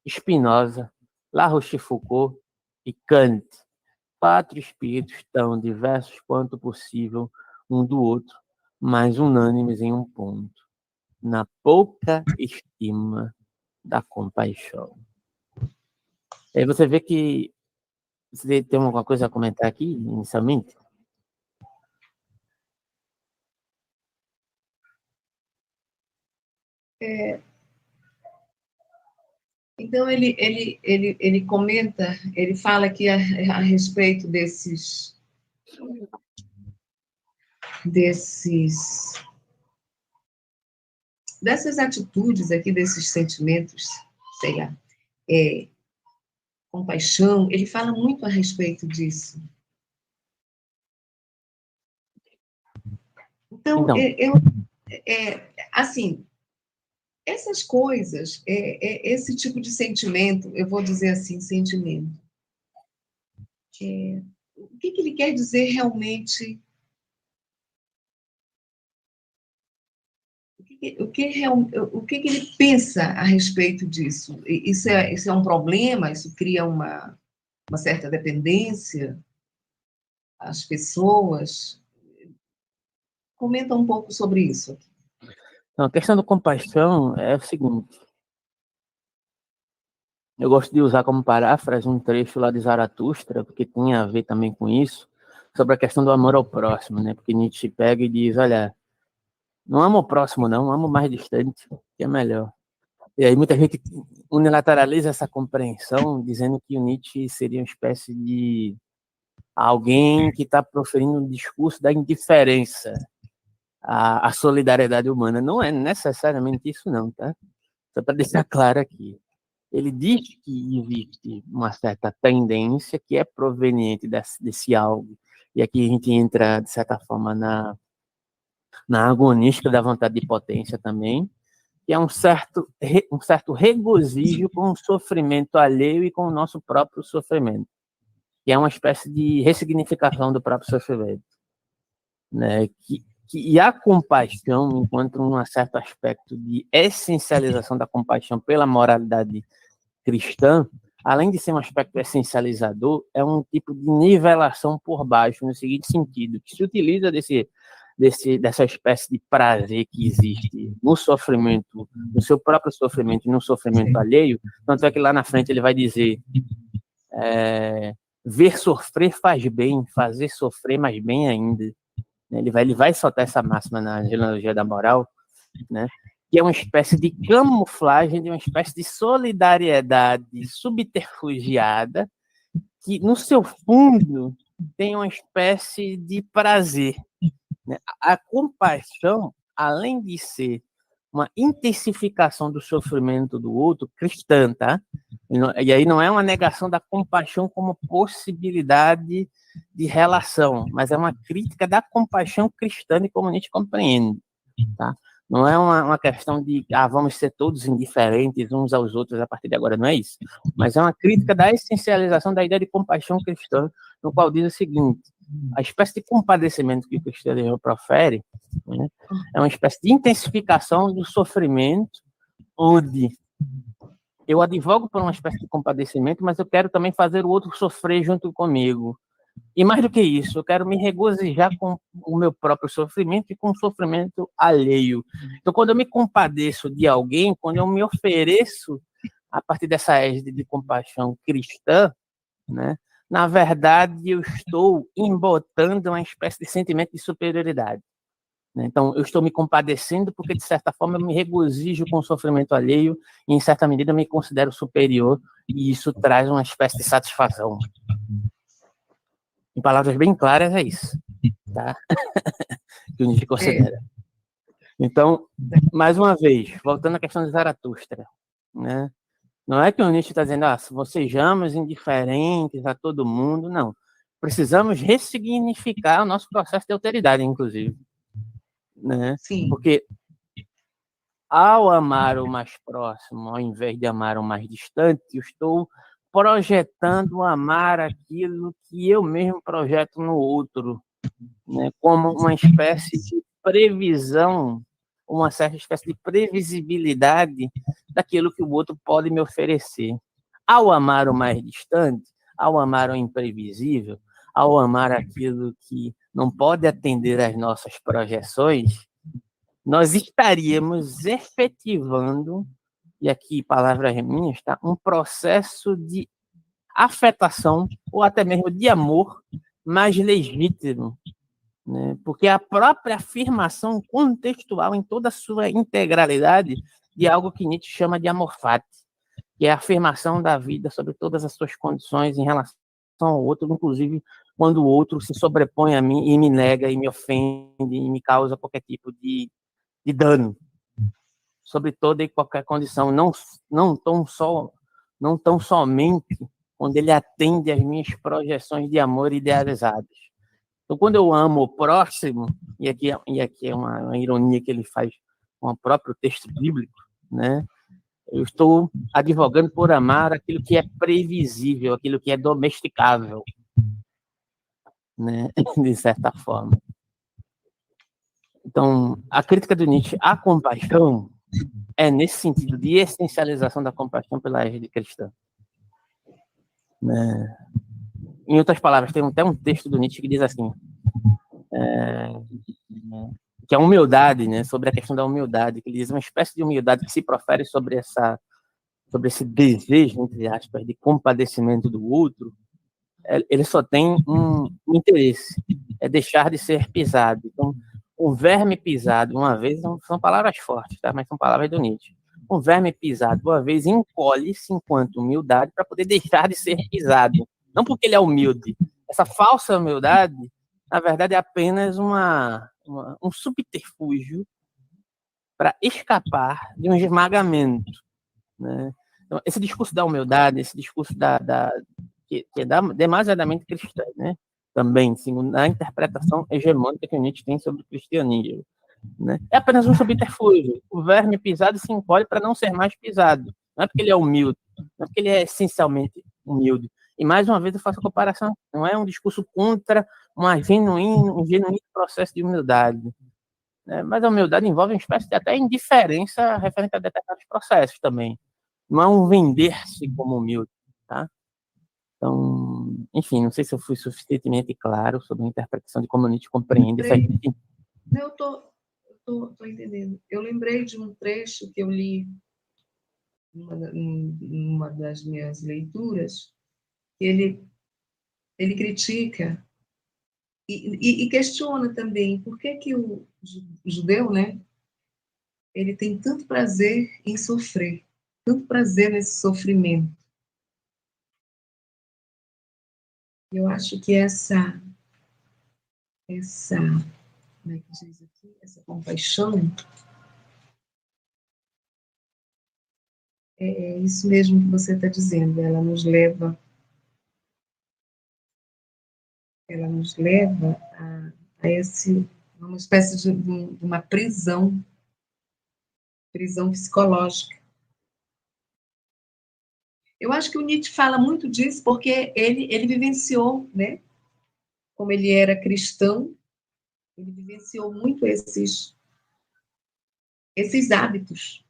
Spinoza, La Rochefoucauld e Kant. 4 espíritos tão diversos quanto possível um do outro, mas unânimes em um ponto, na pouca estima da compaixão. Aí você vê que você tem alguma coisa a comentar aqui, inicialmente? Então, ele comenta, ele fala aqui a respeito dessas atitudes aqui, desses sentimentos, sei lá, compaixão, ele fala muito a respeito disso. Então, assim, essas coisas, esse tipo de sentimento, eu vou dizer assim, sentimento, o que ele quer dizer realmente? O que ele pensa a respeito disso? Isso é um problema? Isso cria uma certa dependência? As pessoas? Comenta um pouco sobre isso. Então, a questão da compaixão é o seguinte. Eu gosto de usar como paráfrase um trecho lá de Zaratustra, porque tinha a ver também com isso, sobre a questão do amor ao próximo, né? Porque Nietzsche pega e diz, olha, não amo o próximo não, amo o mais distante, que é melhor. E aí muita gente unilateraliza essa compreensão, dizendo que o Nietzsche seria uma espécie de alguém que está proferindo um discurso da indiferença à solidariedade humana. Não é necessariamente isso não, tá? Só para deixar claro aqui. Ele diz que existe uma certa tendência que é proveniente desse algo, e aqui a gente entra, de certa forma, na agonística da vontade de potência também, que é um certo regozijo com o sofrimento alheio e com o nosso próprio sofrimento, que é uma espécie de ressignificação do próprio sofrimento, né? E a compaixão, enquanto um certo aspecto de essencialização da compaixão pela moralidade cristã, além de ser um aspecto essencializador, é um tipo de nivelação por baixo, no seguinte sentido, que se utiliza dessa espécie de prazer que existe no sofrimento, no seu próprio sofrimento e no sofrimento alheio, tanto é que lá na frente ele vai dizer ver sofrer faz bem, fazer sofrer mais bem ainda. Ele vai soltar essa máxima na genealogia da moral, né? Que é uma espécie de camuflagem de uma espécie de solidariedade subterfugiada que, no seu fundo, tem uma espécie de prazer, né? A compaixão, além de ser uma intensificação do sofrimento do outro, cristã, tá? E aí não é uma negação da compaixão como possibilidade de relação, mas é uma crítica da compaixão cristã e como a gente compreende, tá? Não é uma questão de vamos ser todos indiferentes uns aos outros a partir de agora, não é isso. Mas é uma crítica da essencialização da ideia de compaixão cristã, no qual diz o seguinte: a espécie de compadecimento que o cristianismo profere, né, é uma espécie de intensificação do sofrimento, onde eu advogo por uma espécie de compadecimento, mas eu quero também fazer o outro sofrer junto comigo. E mais do que isso, eu quero me regozijar com o meu próprio sofrimento e com o sofrimento alheio. Então, quando eu me compadeço de alguém, quando eu me ofereço a partir dessa égide de compaixão cristã, né, na verdade, eu estou embotando uma espécie de sentimento de superioridade. Então, eu estou me compadecendo porque, de certa forma, eu me regozijo com o sofrimento alheio e, em certa medida, eu me considero superior e isso traz uma espécie de satisfação. Em palavras bem claras, é isso, tá? Que o Nietzsche considera. Então, mais uma vez, voltando à questão de Zaratustra, né? Não é que o Nietzsche está dizendo, sejamos indiferentes a todo mundo, não. Precisamos ressignificar o nosso processo de alteridade, inclusive, né? Sim. Porque ao amar o mais próximo, ao invés de amar o mais distante, eu estou projetando amar aquilo que eu mesmo projeto no outro, né? Como uma espécie de previsão, uma certa espécie de previsibilidade daquilo que o outro pode me oferecer. Ao amar o mais distante, ao amar o imprevisível, ao amar aquilo que não pode atender às nossas projeções, nós estaríamos efetivando, e aqui palavras minhas, tá? Um processo de afetação ou até mesmo de amor mais legítimo, né? Porque a própria afirmação contextual em toda a sua integralidade de algo que Nietzsche chama de amor fati, que é a afirmação da vida sobre todas as suas condições em relação ao outro, inclusive quando o outro se sobrepõe a mim e me nega e me ofende e me causa qualquer tipo de dano, sobre toda e qualquer condição, não tão somente quando ele atende às minhas projeções de amor idealizadas. Então, quando eu amo o próximo, e aqui é uma ironia que ele faz com o próprio texto bíblico, né? Eu estou advogando por amar aquilo que é previsível, aquilo que é domesticável, né? De certa forma. Então, a crítica do Nietzsche à compaixão é nesse sentido de essencialização da compaixão pela égide cristã, né? Em outras palavras, tem até um texto do Nietzsche que diz assim, que é a humildade, né? Sobre a questão da humildade, que ele diz uma espécie de humildade que se profere sobre esse desejo, entre aspas, de compadecimento do outro. Ele só tem um interesse, é deixar de ser pisado. Então, um verme pisado uma vez, são palavras fortes, tá? Mas são palavras do Nietzsche. Um verme pisado uma vez encolhe-se enquanto humildade para poder deixar de ser pisado. Não porque ele é humilde. Essa falsa humildade, na verdade, é apenas um subterfúgio para escapar de um esmagamento, né? Então, esse discurso da humildade, esse discurso que é demasiadamente cristã, né? Também, segundo a interpretação hegemônica que o Nietzsche tem sobre o cristianismo, né? É apenas um subterfúgio. O verme pisado se encolhe para não ser mais pisado. Não é porque ele é humilde, não é porque ele é essencialmente humilde. E, mais uma vez, eu faço a comparação. Não é um discurso contra um genuíno processo de humildade, né? Mas a humildade envolve uma espécie de até indiferença referente a determinados processos também. Não é um vender-se como humilde, tá? Então, enfim, não sei se eu fui suficientemente claro sobre a interpretação de como Nietzsche compreende essa... Não, eu tô entendendo. Eu lembrei de um trecho que eu li numa das minhas leituras, que ele critica e questiona também por que o judeu, né, ele tem tanto prazer em sofrer, tanto prazer nesse sofrimento. Eu acho que essa como é que diz aqui? Essa compaixão é isso mesmo que você está dizendo. Ela nos leva a uma espécie de uma prisão psicológica. Eu acho que o Nietzsche fala muito disso porque ele vivenciou, né? Como ele era cristão, ele vivenciou muito esses hábitos.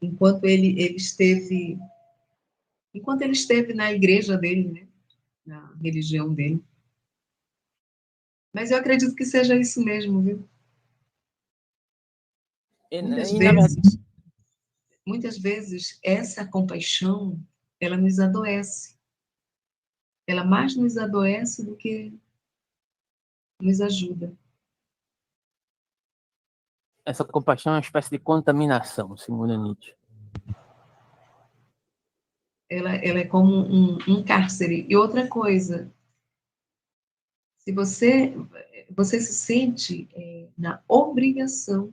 Enquanto ele esteve na igreja dele, né? Na religião dele. Mas eu acredito que seja isso mesmo, viu? Muitas vezes essa compaixão, ela nos adoece. Ela mais nos adoece do que nos ajuda. Essa compaixão é uma espécie de contaminação, segundo Nietzsche. Ela é como um cárcere. E outra coisa, se você se sente na obrigação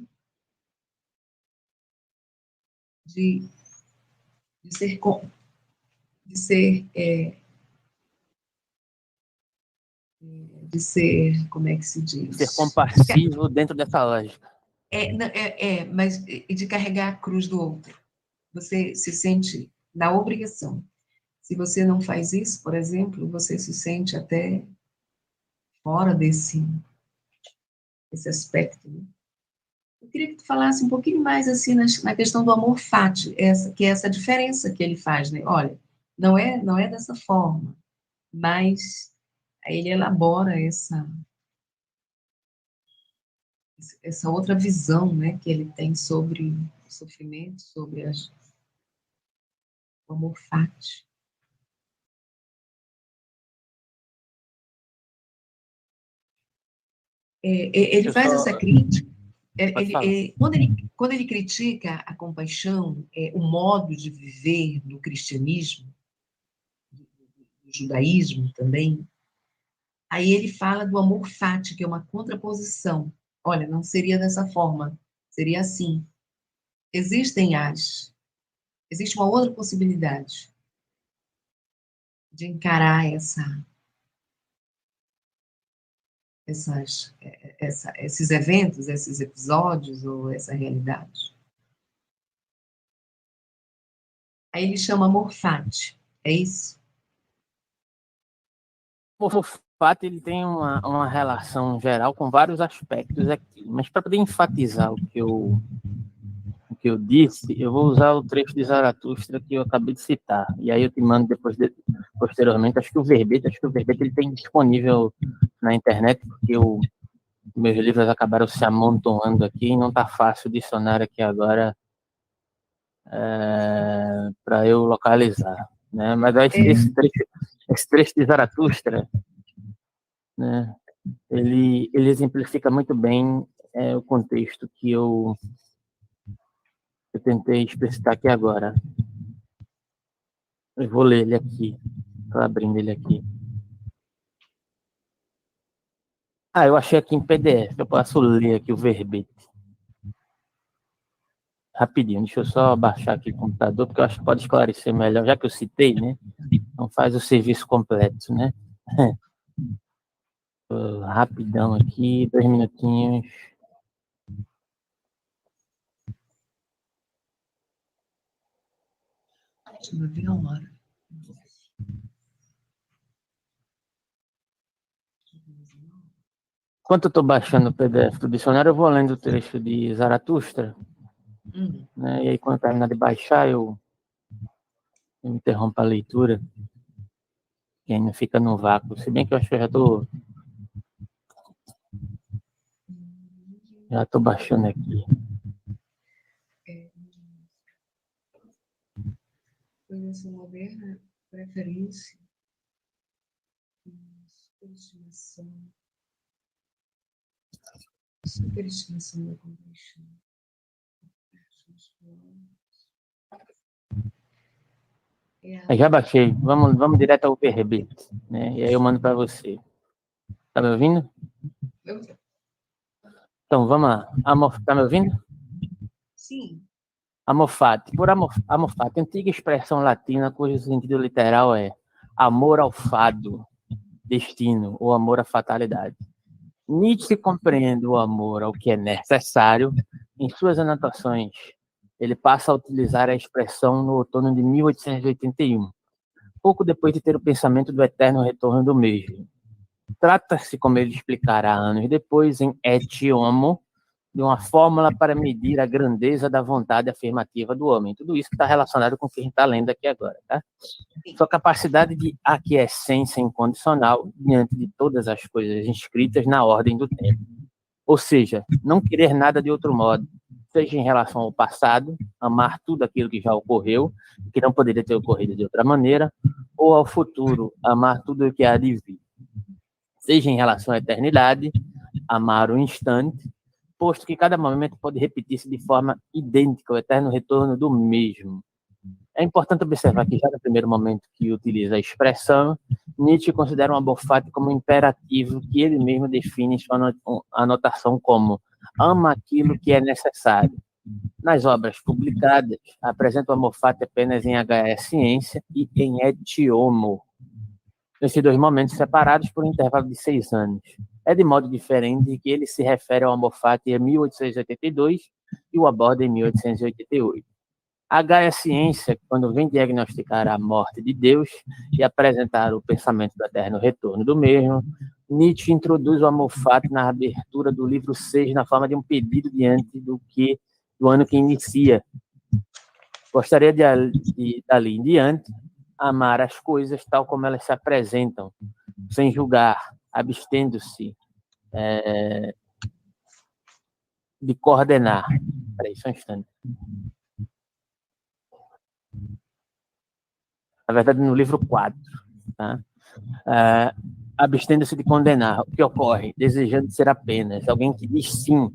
de ser, como é que se diz? Ser compassivo dentro dessa lógica. Mas de carregar a cruz do outro. Você se sente na obrigação. Se você não faz isso, por exemplo, você se sente até fora desse aspecto, né? Eu queria que tu falasse um pouquinho mais assim na questão do amor fati, que é essa diferença que ele faz, né? Olha, não é dessa forma, mas aí ele elabora essa outra visão, né, que ele tem sobre o sofrimento, sobre o amor fati. Ele faz essa crítica. Quando ele critica a compaixão, o modo de viver no cristianismo, no judaísmo também, aí ele fala do amor fati, que é uma contraposição. Olha, não seria dessa forma, seria assim. Existe uma outra possibilidade de encarar esses eventos, esses episódios ou essa realidade. Aí ele chama amor fati, é isso? O amor fati, ele tem uma relação geral com vários aspectos aqui, mas para poder enfatizar o que eu disse, eu vou usar o trecho de Zaratustra que eu acabei de citar, e aí eu te mando posteriormente, acho que o verbete ele tem disponível na internet, porque meus livros acabaram se amontoando aqui e não está fácil o dicionário aqui agora para eu localizar, né? Mas esse trecho de Zaratustra, né, ele exemplifica muito bem o contexto que eu tentei explicitar aqui agora. Eu vou ler ele aqui, estou abrindo ele aqui. Eu achei aqui em PDF, eu posso ler aqui o verbete. Rapidinho, deixa eu só baixar aqui o computador, porque eu acho que pode esclarecer melhor, já que eu citei, né? Não faz o serviço completo, né? Rapidão aqui, 2 minutinhos. Deixa eu ver a hora. Enquanto eu estou baixando o PDF do dicionário, eu vou lendo o trecho de Zaratustra, né? E aí, quando eu terminar de baixar, eu interrompo a leitura, que aí não fica no vácuo. Se bem que eu acho que eu já estou baixando aqui. Foi essa moderna preferência, superestimação da compaixão. Já baixei. Vamos direto ao verbete, né? E aí eu mando para você. Tá me ouvindo? Então, vamos lá. Tá me ouvindo? Sim. Amor fati. Por amor fati, antiga expressão latina cujo sentido literal é amor ao fado, destino ou amor à fatalidade. Nietzsche compreende o amor ao que é necessário. Em suas anotações, ele passa a utilizar a expressão no outono de 1881, pouco depois de ter o pensamento do eterno retorno do mesmo. Trata-se, como ele explicará anos depois, em Et Homo, de uma fórmula para medir a grandeza da vontade afirmativa do homem. Tudo isso que está relacionado com o que a gente está lendo aqui agora, tá? Sua capacidade de aquiescência incondicional diante de todas as coisas inscritas na ordem do tempo. Ou seja, não querer nada de outro modo, seja em relação ao passado, amar tudo aquilo que já ocorreu, que não poderia ter ocorrido de outra maneira, ou ao futuro, amar tudo o que há de vir. Seja em relação à eternidade, amar o instante, posto que cada momento pode repetir-se de forma idêntica ao eterno retorno do mesmo. É importante observar que já no primeiro momento que utiliza a expressão, Nietzsche considera um amor fati como imperativo que ele mesmo define em sua anotação como ama aquilo que é necessário. Nas obras publicadas, apresenta o amor fati apenas em HS Ciência e em Et Homo, nesses dois momentos separados por um intervalo de 6 anos. É de modo diferente que ele se refere ao amor fati em 1882 e o aborda em 1888. HS Ciência, quando vem diagnosticar a morte de Deus e apresentar o pensamento do eterno retorno do mesmo, Nietzsche introduz o amor fati na abertura do livro 6 na forma de um pedido diante do ano que inicia. Gostaria de dali em diante, amar as coisas tal como elas se apresentam, sem julgar, abstendo-se de coordenar. Espera aí, só um instante. Na verdade, no livro 4, tá? Abstendo-se de condenar. O que ocorre? Desejando ser apenas alguém que diz sim.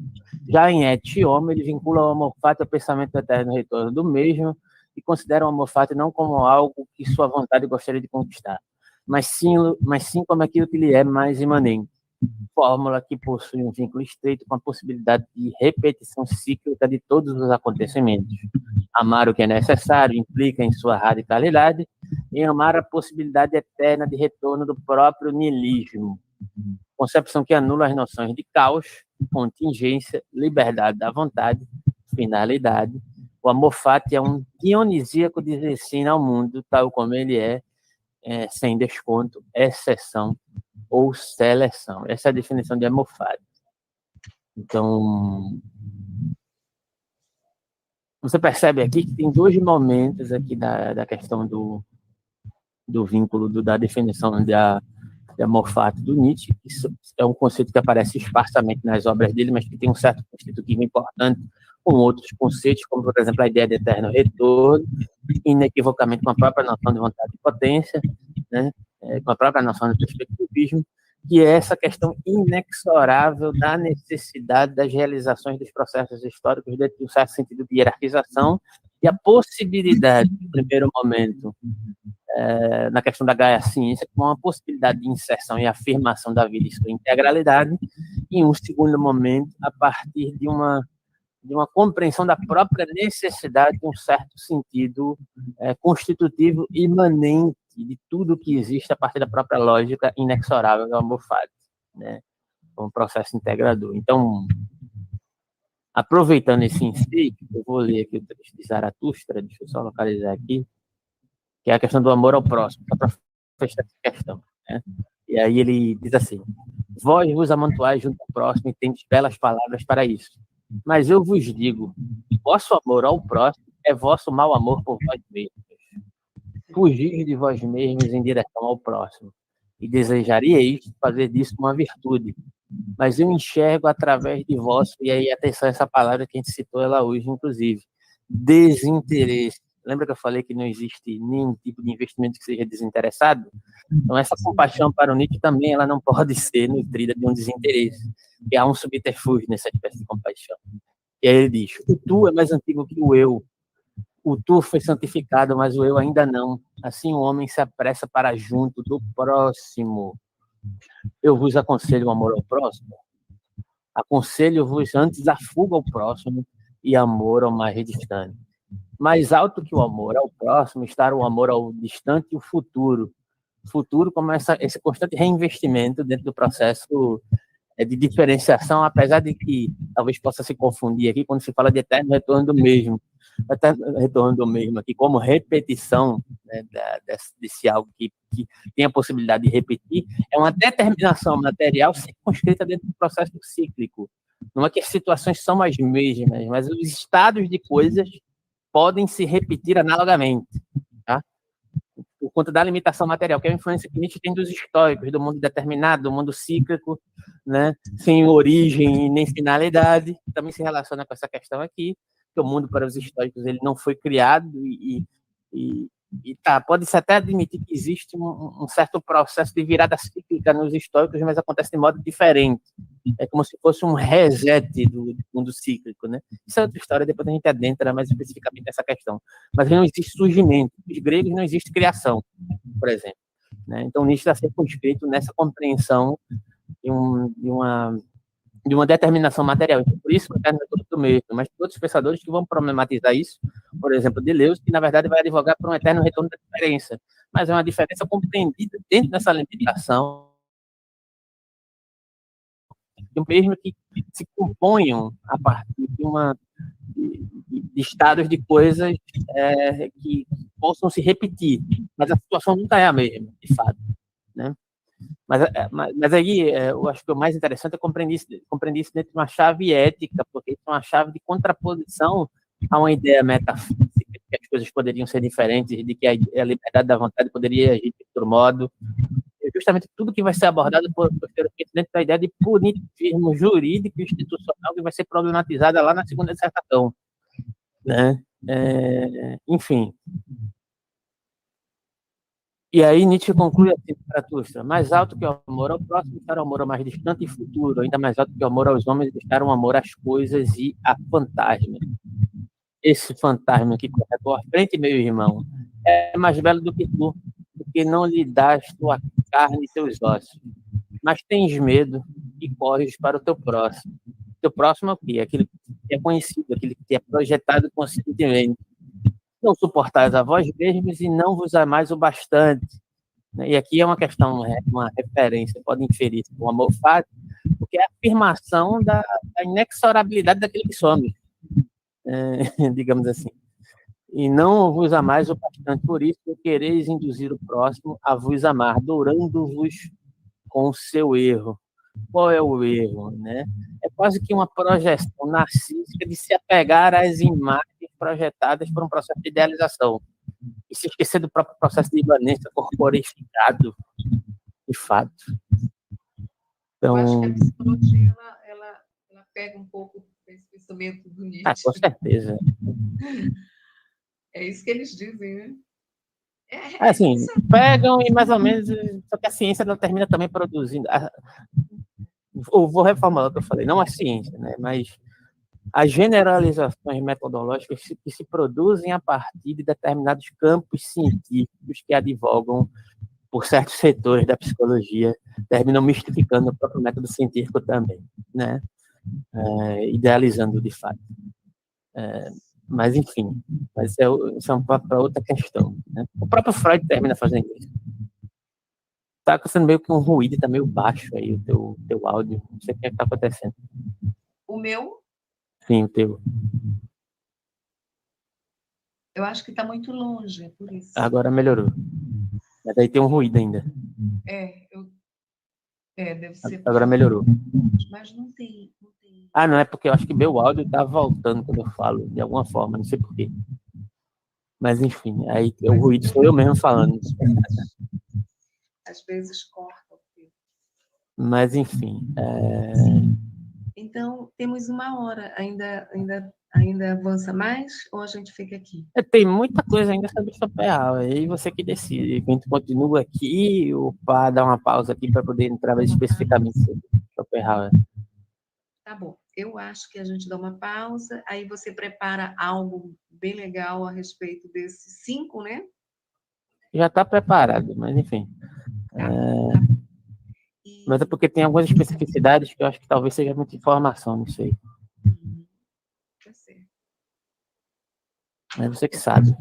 Já em Et Homo, ele vincula o amor fati ao pensamento do eterno retorno do mesmo e considera o amor fati não como algo que sua vontade gostaria de conquistar, mas sim como aquilo que lhe é mais imanente. Fórmula que possui um vínculo estreito com a possibilidade de repetição cíclica de todos os acontecimentos. Amar o que é necessário implica em sua radicalidade em amar a possibilidade eterna de retorno do próprio niilismo, concepção que anula as noções de caos, contingência, liberdade da vontade, finalidade. O amor fati é um dionisíaco de ensino ao mundo, tal como ele é, sem desconto, exceção ou seleção. Essa é a definição de amor fati. Então, você percebe aqui que tem dois momentos aqui da questão do vínculo, da definição de amor fati do Nietzsche. Isso é um conceito que aparece esparsamente nas obras dele, mas que tem um certo constitutivo importante com outros conceitos, como, por exemplo, a ideia de eterno retorno, inequivocamente com a própria noção de vontade e potência, né? Com a própria noção de perspectivismo, que é essa questão inexorável da necessidade das realizações dos processos históricos dentro de um certo sentido de hierarquização e a possibilidade, no primeiro momento, na questão da Gaia-ciência, como uma possibilidade de inserção e afirmação da vida em sua integralidade, e, em um segundo momento, a partir de uma compreensão da própria necessidade de um certo sentido constitutivo imanente de tudo que existe a partir da própria lógica inexorável do amor fati, né? Um processo integrador. Então, aproveitando esse insight, eu vou ler aqui o texto de Zaratustra, deixa eu só localizar aqui, que é a questão do amor ao próximo, só para fechar essa questão, né? E aí ele diz assim: vós vos amontoais junto ao próximo e tendes belas palavras para isso. Mas eu vos digo, vosso amor ao próximo é vosso mau amor por vós mesmos. Fugir de vós mesmos em direção ao próximo. E desejaríeis fazer disso uma virtude. Mas eu enxergo através de vós, e aí atenção a essa palavra que a gente citou ela hoje, inclusive, desinteresse. Lembra que eu falei que não existe nenhum tipo de investimento que seja desinteressado? Então, essa compaixão para o Nietzsche também ela não pode ser nutrida de um desinteresse, porque há um subterfúgio nessa espécie de compaixão. E aí ele diz: o tu é mais antigo que o eu. O tu foi santificado, mas o eu ainda não. Assim o homem se apressa para junto do próximo. Eu vos aconselho o amor ao próximo. Aconselho-vos antes a fuga ao próximo e amor ao mais distante. Mais alto que o amor ao próximo está o amor ao distante e o futuro. O futuro como esse constante reinvestimento dentro do processo de diferenciação, apesar de que talvez possa se confundir aqui quando se fala de eterno retorno do mesmo. Eterno retorno do mesmo aqui como repetição, né, desse algo que tem a possibilidade de repetir, é uma determinação material circunscrita dentro do processo cíclico. Não é que as situações são as mesmas, mas os estados de coisas podem se repetir analogamente, tá? Por conta da limitação material, que é a influência que a gente tem dos históricos, do mundo determinado, do mundo cíclico, né? Sem origem e nem finalidade, também se relaciona com essa questão aqui, que o mundo para os históricos ele não foi criado pode-se até admitir que existe um certo processo de virada cíclica nos históricos, mas acontece de modo diferente. É como se fosse um reset do mundo cíclico, né? Isso é outra história, depois a gente adentra mais especificamente nessa questão. Mas não existe surgimento. Os gregos não existe criação, por exemplo, né? Então, Nietzsche está circunscrito nessa compreensão de uma determinação material. Então, por isso, o eterno retorno do mesmo. Mas tem outros pensadores que vão problematizar isso, por exemplo, Deleuze, que, na verdade, vai advogar por um eterno retorno da diferença. Mas é uma diferença compreendida dentro dessa limitação, mesmo que se componham a partir de estados de coisas que possam se repetir. Mas a situação nunca é a mesma, de fato, né? Mas aí, eu acho que o mais interessante é compreender isso dentro de uma chave ética, porque é uma chave de contraposição a uma ideia metafísica, que as coisas poderiam ser diferentes, de que a liberdade da vontade poderia agir de outro modo. É justamente tudo que vai ser abordado posteriormente dentro da ideia de punitivismo jurídico e institucional que vai ser problematizada lá na segunda dissertação, né? Enfim. E aí Nietzsche conclui assim, Zaratustra: mais alto que o amor ao próximo está o amor ao mais distante e futuro, ainda mais alto que o amor aos homens está o amor às coisas e a fantasmas. Esse fantasma que corre à tua frente, meu irmão, é mais belo do que tu, porque não lhe dás tua carne e teus ossos, mas tens medo e corres para o teu próximo. Teu próximo é o quê? Aquele que é conhecido, aquele que é projetado conscientemente. Não suportais a vós mesmos e não vos amais o bastante. E aqui é uma questão, uma referência, pode inferir o amor fati, porque é a afirmação da inexorabilidade daquele que somos, digamos assim. E não vos amais o bastante, por isso quereis induzir o próximo a vos amar, dourando-vos com o seu erro. Qual é o erro, né? É quase que uma projeção narcísica de se apegar às imagens projetadas por um processo de idealização e se esquecer do próprio processo de imanência corporificado, de fato. Então, eu acho que a psicologia ela pega um pouco desse pensamento do Nietzsche. com certeza. É isso que eles dizem, né? Assim, pegam e mais ou menos, só que a ciência ela termina também produzindo. Eu vou reformular o que eu falei, não a ciência, né? Mas as generalizações metodológicas que se produzem a partir de determinados campos científicos que advogam por certos setores da psicologia, terminam mistificando o próprio método científico também, né? Idealizando de fato. Mas, enfim, isso é um papo para outra questão, né? O próprio Freud termina fazendo isso. Está acontecendo meio que um ruído, está meio baixo aí o teu áudio, não sei o que está acontecendo. O meu? Sim, o teu. Eu acho que está muito longe, é por isso. Agora melhorou. Mas daí tem um ruído ainda. Deve ser. Agora melhorou. Mas não tem. Ah, não, é porque eu acho que meu áudio está voltando quando eu falo, de alguma forma, não sei porquê. Mas, enfim, aí o ruído sou eu mesmo falando. Às vezes corta. Mas, enfim. Então, temos 1 hora. Ainda avança mais ou a gente fica aqui? Tem muita coisa ainda sobre Schopenhauer, aí você que decide. A gente continua aqui ou para dar uma pausa aqui para poder entrar mais especificamente sobre Schopenhauer. Tá bom. Eu acho que a gente dá uma pausa, aí você prepara algo bem legal a respeito desses 5, né? Já está preparado, mas enfim. Mas é porque tem algumas especificidades que eu acho que talvez seja muita informação, não sei. Tá certo. Mas você que sabe.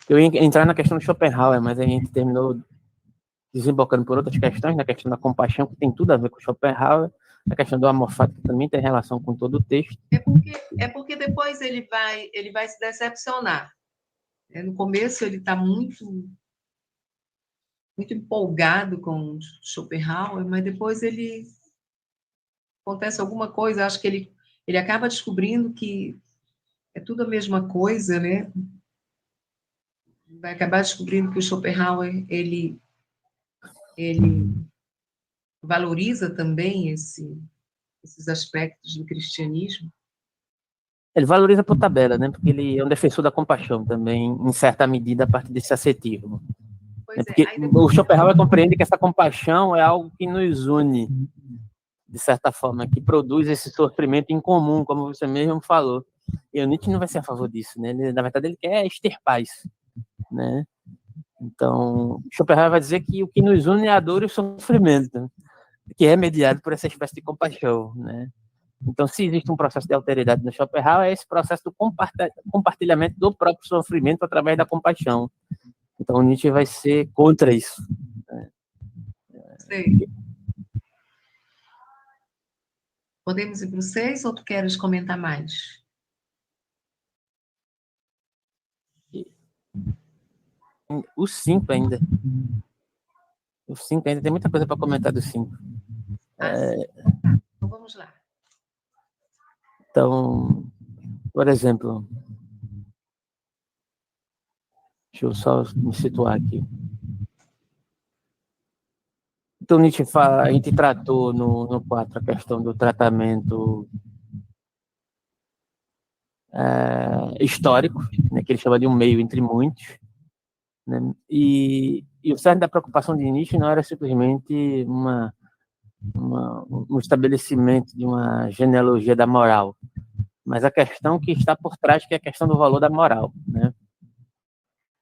Eu ia entrar na questão do Schopenhauer, mas a gente terminou desembocando por outras questões, na questão da compaixão, que tem tudo a ver com Schopenhauer, a questão do amor fati, que também tem relação com todo o texto. É porque depois ele vai se decepcionar. No começo ele está muito empolgado com Schopenhauer, mas depois acontece alguma coisa, acho que ele acaba descobrindo que é tudo a mesma coisa, né? Vai acabar descobrindo que o Schopenhauer ele valoriza também esses aspectos do cristianismo. Ele valoriza por tabela, né? Porque ele é um defensor da compaixão também, em certa medida, a partir desse ascetismo. Porque o Schopenhauer compreende que essa compaixão é algo que nos une, de certa forma, que produz esse sofrimento em comum, como você mesmo falou. E o Nietzsche não vai ser a favor disso, né? Na verdade, ele quer extirpar isso, né? Então, Schopenhauer vai dizer que o que nos une é a dor e o sofrimento, que é mediado por essa espécie de compaixão, né? Então, se existe um processo de alteridade no Schopenhauer, é esse processo do compartilhamento do próprio sofrimento através da compaixão. Então, Nietzsche vai ser contra isso. Sei. Podemos ir para o 6 ou tu queres comentar mais? O 5 ainda. O 5 ainda tem muita coisa para comentar do 5. Então vamos lá. Então, por exemplo, deixa eu só me situar aqui. Então, Nietzsche fala, a gente tratou no 4 a questão do tratamento histórico, né, que ele chama de um meio entre muitos, né, e o cerne da preocupação de Nietzsche não era simplesmente um estabelecimento de uma genealogia da moral, mas a questão que está por trás, que é a questão do valor da moral, né?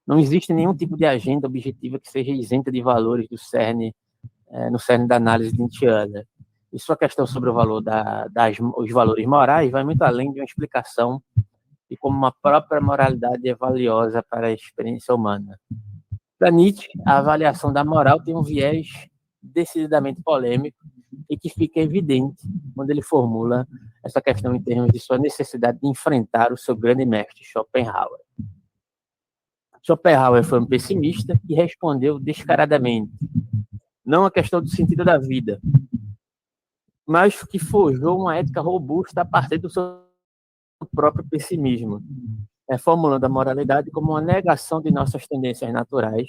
Não existe nenhum tipo de agenda objetiva que seja isenta de valores do cerne, no cerne da análise nietzschiana. E sua questão sobre o valor os valores morais vai muito além de uma explicação de como uma própria moralidade é valiosa para a experiência humana. Para Nietzsche, a avaliação da moral tem um viés decididamente polêmico e que fica evidente quando ele formula essa questão em termos de sua necessidade de enfrentar o seu grande mestre, Schopenhauer. Schopenhauer foi um pessimista e respondeu descaradamente, não a questão do sentido da vida, mas que forjou uma ética robusta a partir do seu próprio pessimismo, formulando a moralidade como uma negação de nossas tendências naturais,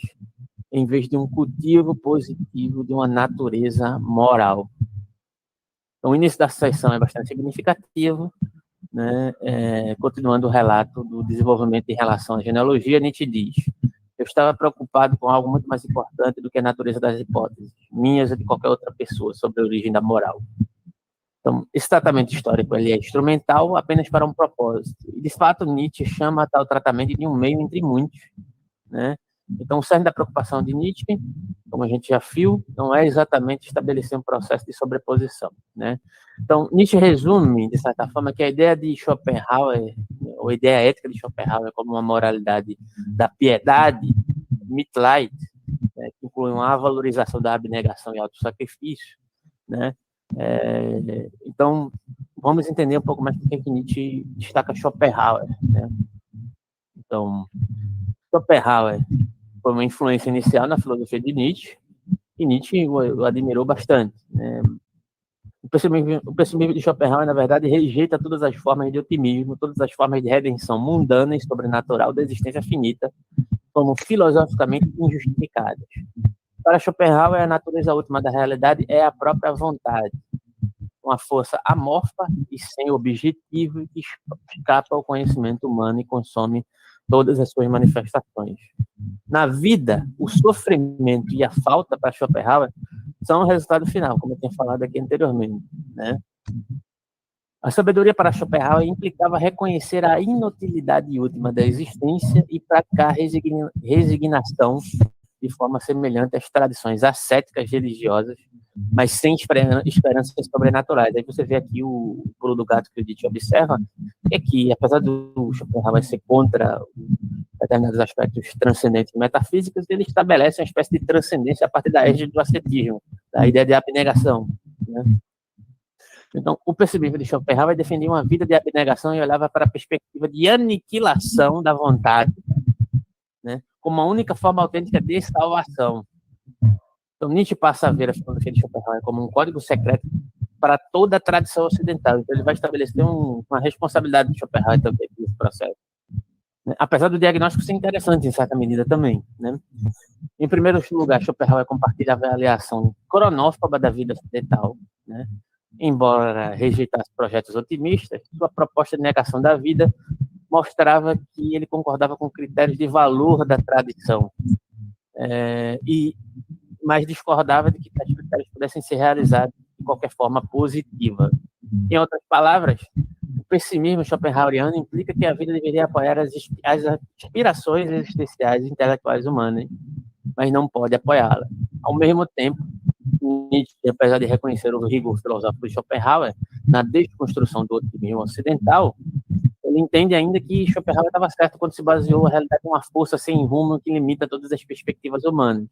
em vez de um cultivo positivo de uma natureza moral. Então, o início da sessão é bastante significativo, né? Continuando o relato do desenvolvimento em relação à genealogia, Nietzsche diz: eu estava preocupado com algo muito mais importante do que a natureza das hipóteses, minhas ou de qualquer outra pessoa, sobre a origem da moral. Então, esse tratamento histórico ele é instrumental apenas para um propósito. E, de fato, Nietzsche chama tal tratamento de um meio entre muitos, né? Então, o cerne da preocupação de Nietzsche, como a gente já viu, não é exatamente estabelecer um processo de sobreposição, né? Então, Nietzsche resume, de certa forma, que a ideia de Schopenhauer, ou a ideia ética de Schopenhauer como uma moralidade da piedade, Mitleid, né, que inclui uma valorização da abnegação e autossacrifício, né? Então, vamos entender um pouco mais por que Nietzsche destaca Schopenhauer, né? Então, Schopenhauer foi uma influência inicial na filosofia de Nietzsche, e Nietzsche o admirou bastante, né? O pessimismo de Schopenhauer, na verdade, rejeita todas as formas de otimismo, todas as formas de redenção mundana e sobrenatural da existência finita, como filosoficamente injustificadas. Para Schopenhauer, a natureza última da realidade é a própria vontade, uma força amorfa e sem objetivo que escapa ao conhecimento humano e consome todas as suas manifestações. Na vida, o sofrimento e a falta para Schopenhauer são o resultado final, como eu tinha falado aqui anteriormente, né? A sabedoria para Schopenhauer implicava reconhecer a inutilidade última da existência e praticar resignação de forma semelhante às tradições ascéticas religiosas, mas sem esperanças sobrenaturais. Aí você vê aqui o pulo do gato que o Nietzsche observa, é que, apesar do Schopenhauer ser contra determinados aspectos transcendentes e metafísicos, ele estabelece uma espécie de transcendência a partir da égide do ascetismo, da ideia de abnegação, né? Então, o pessimismo de Schopenhauer defendia uma vida de abnegação e olhava para a perspectiva de aniquilação da vontade, né, como a única forma autêntica de salvação. Então, Nietzsche passa a ver a filosofia de Schopenhauer como um código secreto para toda a tradição ocidental. Então, ele vai estabelecer uma responsabilidade de Schopenhauer também nesse processo, né? Apesar do diagnóstico ser interessante, em certa medida, também, né? Em primeiro lugar, Schopenhauer compartilha a avaliação cronófoba da vida ocidental, né? Embora rejeitasse projetos otimistas, sua proposta de negação da vida mostrava que ele concordava com critérios de valor da tradição, mas discordava de que tais critérios pudessem ser realizados de qualquer forma positiva. Em outras palavras, o pessimismo schopenhaueriano implica que a vida deveria apoiar as aspirações existenciais e intelectuais humanas, mas não pode apoiá-la. Ao mesmo tempo, Nietzsche, apesar de reconhecer o rigor filosófico de Schopenhauer na desconstrução do otimismo ocidental, ele entende ainda que Schopenhauer estava certo quando se baseou a realidade em uma força sem rumo que limita todas as perspectivas humanas.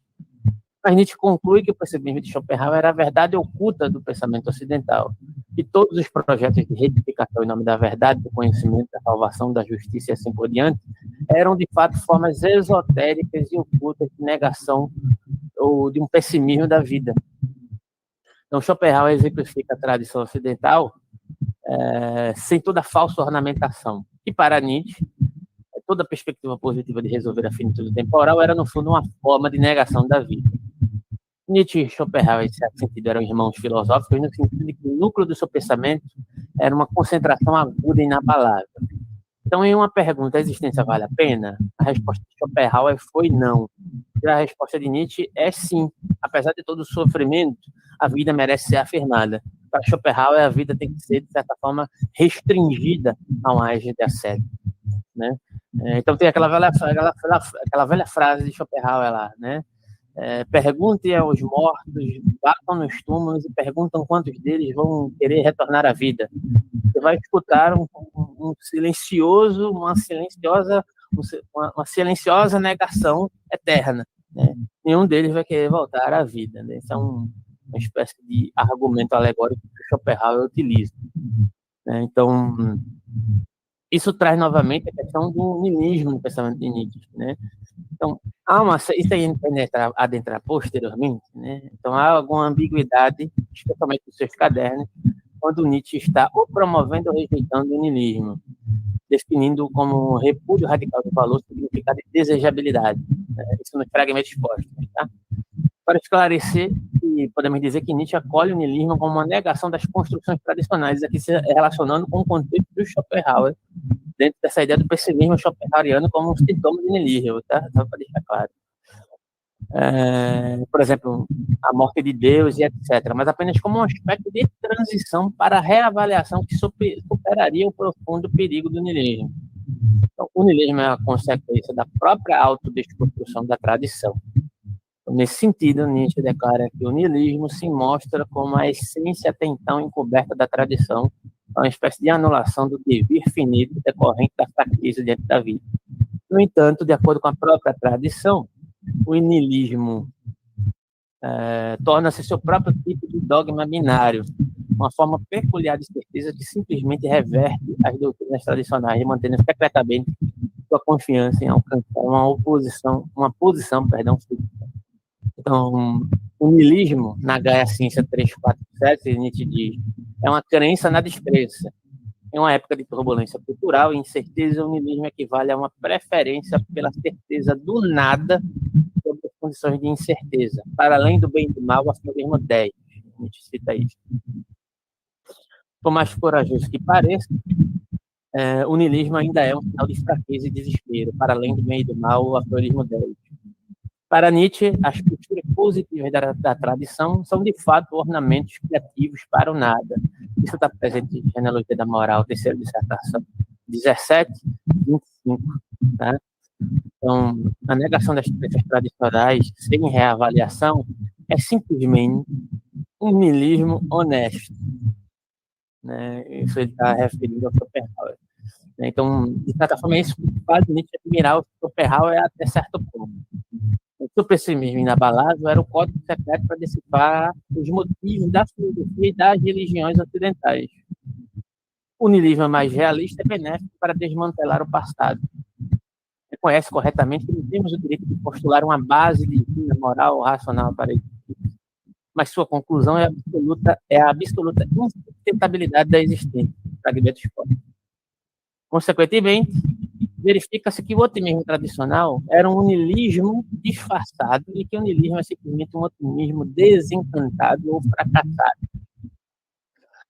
Mas Nietzsche conclui que o pessimismo de Schopenhauer era a verdade oculta do pensamento ocidental, e todos os projetos de retificação em nome da verdade, do conhecimento, da salvação, da justiça e assim por diante, eram de fato formas esotéricas e ocultas de negação ou de um pessimismo da vida. Então, Schopenhauer exemplifica a tradição ocidental sem toda a falsa ornamentação. E para Nietzsche, toda perspectiva positiva de resolver a finitude temporal era, no fundo, uma forma de negação da vida. Nietzsche e Schopenhauer, em certo sentido, eram irmãos filosóficos, no sentido de que o núcleo do seu pensamento era uma concentração aguda e inabalável. Então, em uma pergunta, a existência vale a pena? A resposta de Schopenhauer foi não. E a resposta de Nietzsche é sim. Apesar de todo o sofrimento, a vida merece ser afirmada. Para Schopenhauer, a vida tem que ser, de certa forma, restringida a uma égide de assédio, né? Então, tem aquela velha frase de Schopenhauer lá, né? Pergunte aos mortos, batam nos túmulos e perguntam quantos deles vão querer retornar à vida. Você vai escutar uma silenciosa negação eterna, né? Nenhum deles vai querer voltar à vida, né? Isso é uma espécie de argumento alegórico que Schopenhauer utiliza, né? Então, isso traz novamente a questão do niilismo no pensamento de Nietzsche, né? Então, isso aí adentrar posteriormente, né? Então, há alguma ambiguidade, especialmente nos seus cadernos, quando Nietzsche está ou promovendo ou rejeitando o niilismo, definindo como repúdio radical do valor significado de desejabilidade, né? Isso nos fragmentos expostos, tá? Para esclarecer, podemos dizer que Nietzsche acolhe o niilismo como uma negação das construções tradicionais, aqui se relacionando com o contexto do Schopenhauer, dentro dessa ideia do pessimismo schopenhaueriano como um sintoma de niilismo, tá? Só para deixar claro. Por exemplo, a morte de Deus e etc., mas apenas como um aspecto de transição para a reavaliação que superaria o profundo perigo do niilismo. Então, o niilismo é a consequência da própria autodesconstrução da tradição. Então, nesse sentido, Nietzsche declara que o niilismo se mostra como a essência até então encoberta da tradição, uma espécie de anulação do devir finito decorrente da fraqueza diante da vida. No entanto, de acordo com a própria tradição, o niilismo torna-se seu próprio tipo de dogma binário, uma forma peculiar de certeza que simplesmente reverte as doutrinas tradicionais, mantendo secretamente sua confiança em alcançar uma posição fixa. Então, o niilismo, na Gaia Ciência 347, Nietzsche diz, é uma crença na descrença. Em uma época de turbulência cultural e incerteza, o niilismo equivale a uma preferência pela certeza do nada sobre as condições de incerteza, para além do bem e do mal, aforismo 10. A gente cita isso. Por mais corajoso que pareça, o niilismo ainda é um sinal de fraqueza e desespero, para além do bem e do mal, aforismo 10. Para Nietzsche, as posturas positivas da tradição são, de fato, ornamentos criativos para o nada. Isso está presente em Genealogia da Moral, terceira dissertação, 17, 25. Tá? Então, a negação das crenças tradicionais, sem reavaliação, é simplesmente um niilismo honesto, né? Isso ele está referindo ao Schopenhauer. Então, de certa forma, isso faz Nietzsche admirar o Schopenhauer até certo ponto. O seu pessimismo inabalável era o código secreto para decifrar os motivos da filosofia e das religiões ocidentais. O niilismo mais realista é benéfico para desmantelar o passado. Reconhece corretamente que não temos o direito de postular uma base divina, moral ou racional para isso. Mas sua conclusão é a absoluta insustentabilidade da existência. Fragmento exposto. Consequentemente, verifica-se que o otimismo tradicional era um niilismo disfarçado e que o niilismo é simplesmente um otimismo desencantado ou fracassado.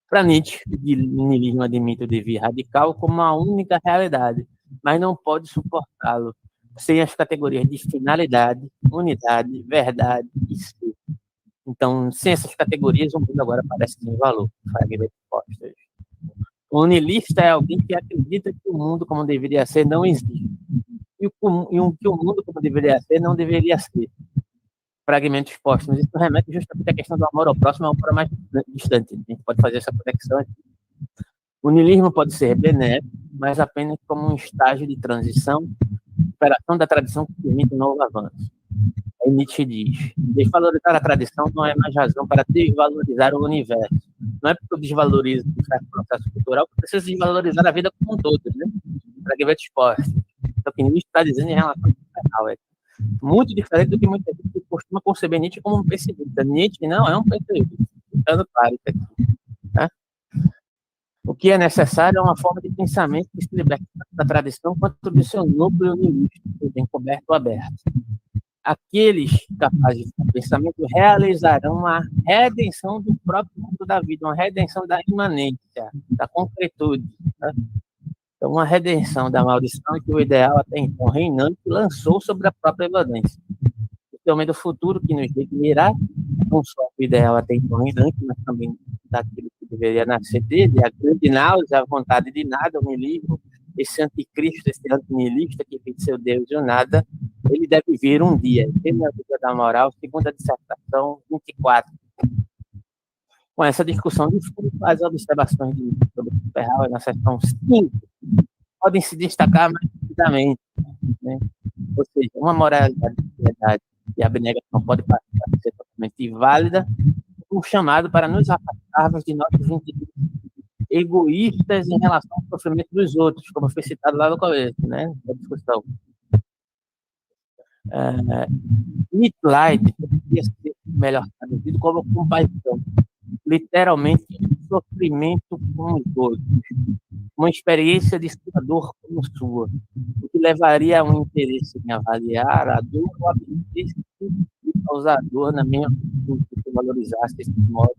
Para Nietzsche, o niilismo admite o devir radical como a única realidade, mas não pode suportá-lo sem as categorias de finalidade, unidade, verdade e ser. Então, sem essas categorias, o mundo agora parece sem valor. Fragmento exposto. O niilista é alguém que acredita que o mundo como deveria ser não existe. E que o mundo como deveria ser não deveria ser. Fragmentos póstumos. Isso remete justamente à questão do amor ao próximo, ao amor mais distante. A gente pode fazer essa conexão aqui. O niilismo pode ser benéfico, mas apenas como um estágio de transição, superação da tradição que permite um novo avanço. Aí Nietzsche diz, desvalorizar a tradição não é mais razão para desvalorizar o universo. Não é porque eu desvalorizo um certo processo cultural que eu preciso desvalorizar a vida como um todo, né? Fragmentos postos. Então, o que Nietzsche está dizendo em relação ao Schopenhauer é muito diferente do que muita gente costuma conceber Nietzsche como um pessimista. Nietzsche não é um pessimista. Ficando claro isso aqui. Tá? O que é necessário é uma forma de pensamento que se liberta da tradição quanto do seu núcleo niilista, encoberto ou aberto. Aqueles capazes de pensamento realizarão a redenção do próprio mundo da vida, uma redenção da imanência, da concretude. Né? Então, uma redenção da maldição que o ideal até então reinante lançou sobre a própria evidência. O homem do futuro que nos definirá, não só o ideal até então reinante, mas também daquilo que deveria nascer dele, a grande náusea, a vontade de nada, o niilismo, esse anticristo, esse antinihilista que venceu Deus e o nada, ele deve vir um dia. Tem a vida da moral, segunda dissertação 24. Com essa discussão de fundo, as observações sobre o Ferral na seção 5 podem se destacar mais rapidamente, né? Ou seja, uma moralidade de piedade e abnegação pode passar a ser totalmente válida, um chamado para nos afastarmos de nossos interesses egoístas em relação ao sofrimento dos outros, como foi citado lá no começo, né, da discussão. Mitleid poderia ser melhor traduzido como compaixão, literalmente sofrimento com os outros, uma experiência de sua dor como sua, o que levaria a um interesse em avaliar a dor ou a benefício que causar dor na minha atitude, que valorizasse esse modo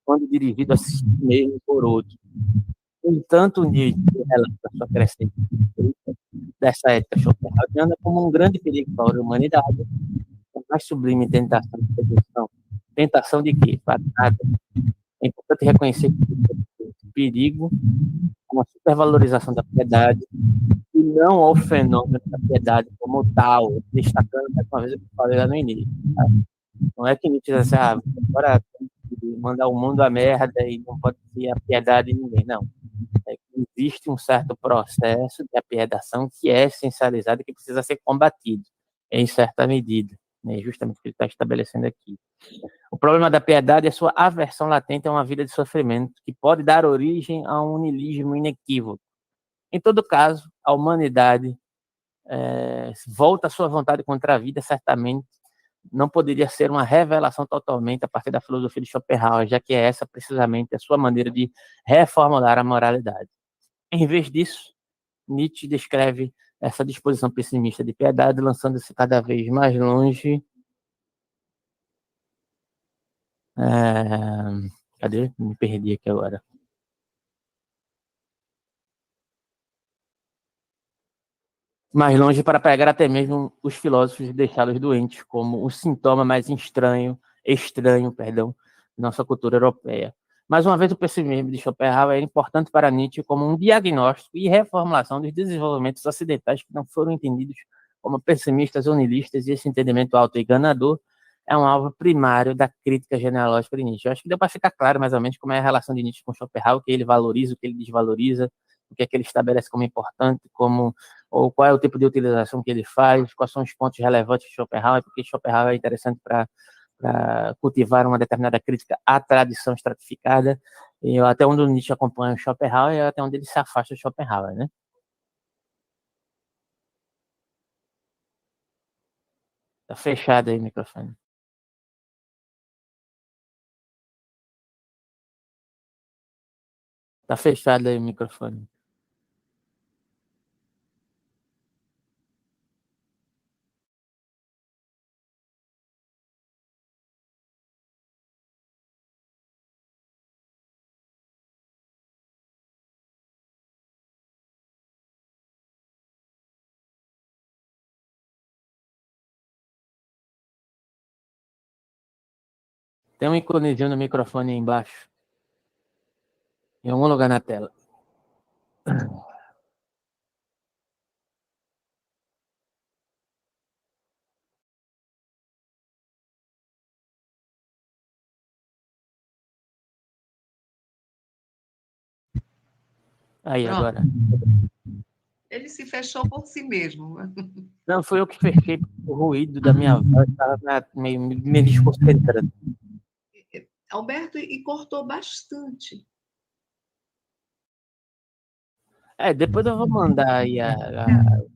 quando dirigido a si mesmo por outro. No entanto, o Nietzsche relata a sua crescente dessa ética schopenhaueriana como um grande perigo para a humanidade, a mais sublime tentação de sedução. Tentação de quê? Para nada. É importante reconhecer que esse perigo é uma supervalorização da piedade e não ao fenômeno da piedade como tal, destacando mais uma vez o que eu falei lá no início. Tá? Não é que Nietzsche diz assim, agora mandar o mundo a merda e não pode ter a piedade de ninguém, não. É que existe um certo processo de apiedação que é essencializado e que precisa ser combatido em certa medida, né? Justamente o que ele está estabelecendo aqui. O problema da piedade é sua aversão latente a uma vida de sofrimento que pode dar origem a um niilismo inequívoco. Em todo caso, a humanidade volta à sua vontade contra a vida, certamente não poderia ser uma revelação totalmente a partir da filosofia de Schopenhauer, já que é essa precisamente a sua maneira de reformular a moralidade. Em vez disso, Nietzsche descreve essa disposição pessimista de piedade, lançando-se cada vez mais longe. Cadê? Me perdi aqui agora. Mais longe para pegar até mesmo os filósofos e deixá-los doentes, como um sintoma mais estranho, da nossa cultura europeia. Mais uma vez, o pessimismo de Schopenhauer é importante para Nietzsche como um diagnóstico e reformulação dos desenvolvimentos ocidentais que não foram entendidos como pessimistas ou nihilistas, e esse entendimento auto-enganador é um alvo primário da crítica genealógica de Nietzsche. Eu acho que deu para ficar claro mais ou menos como é a relação de Nietzsche com Schopenhauer, o que ele valoriza, o que ele desvaloriza, o que é que ele estabelece como importante, ou qual é o tipo de utilização que ele faz, quais são os pontos relevantes de Schopenhauer, porque Schopenhauer é interessante para cultivar uma determinada crítica à tradição estratificada, e até onde o Nietzsche acompanha o Schopenhauer e até onde ele se afasta do Schopenhauer, né? Tá fechado aí o microfone. Tá fechado aí o microfone. Tem um iconezinho no microfone aí embaixo, em algum lugar na tela. Aí, Pronto. agora. Ele se fechou por si mesmo. Não, foi eu que fechei o ruído da minha voz, estava me desconcentrando. Alberto, e cortou bastante. Depois eu vou mandar aí,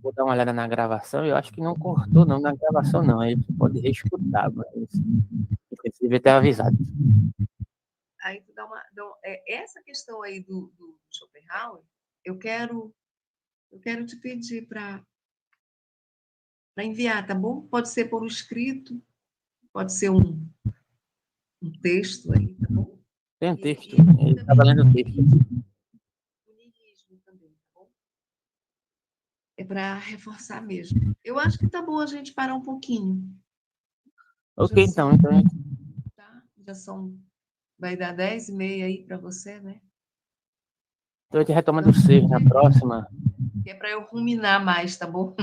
vou dar uma olhada na gravação, eu acho que não cortou não na gravação não, aí você pode reescutar, mas você devia ter avisado. Aí tu essa questão aí do Eisenhower, eu quero te pedir para enviar, tá bom? Pode ser por escrito, pode ser um texto aí, tá bom? Tem um E texto, também ele estava lendo o texto. o niilismo também, tá bom? É para reforçar mesmo. Eu acho que tá bom a gente parar um pouquinho. Ok, Já então, são, então, tá? Já são, vai dar 10h30 aí para você, né? então a gente retoma do 6 na próxima. Que é para eu ruminar mais, tá bom?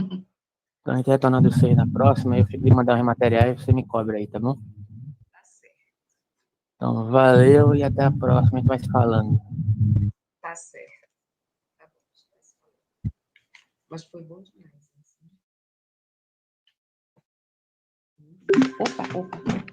Então a gente retoma do 6 na próxima, eu fico de mandar os materiais, você me cobra aí, tá bom? Tá certo, Então, valeu e até a próxima, a gente vai se falando. tá certo. Tá bom. Mas foi bom demais. Assim. Opa, opa.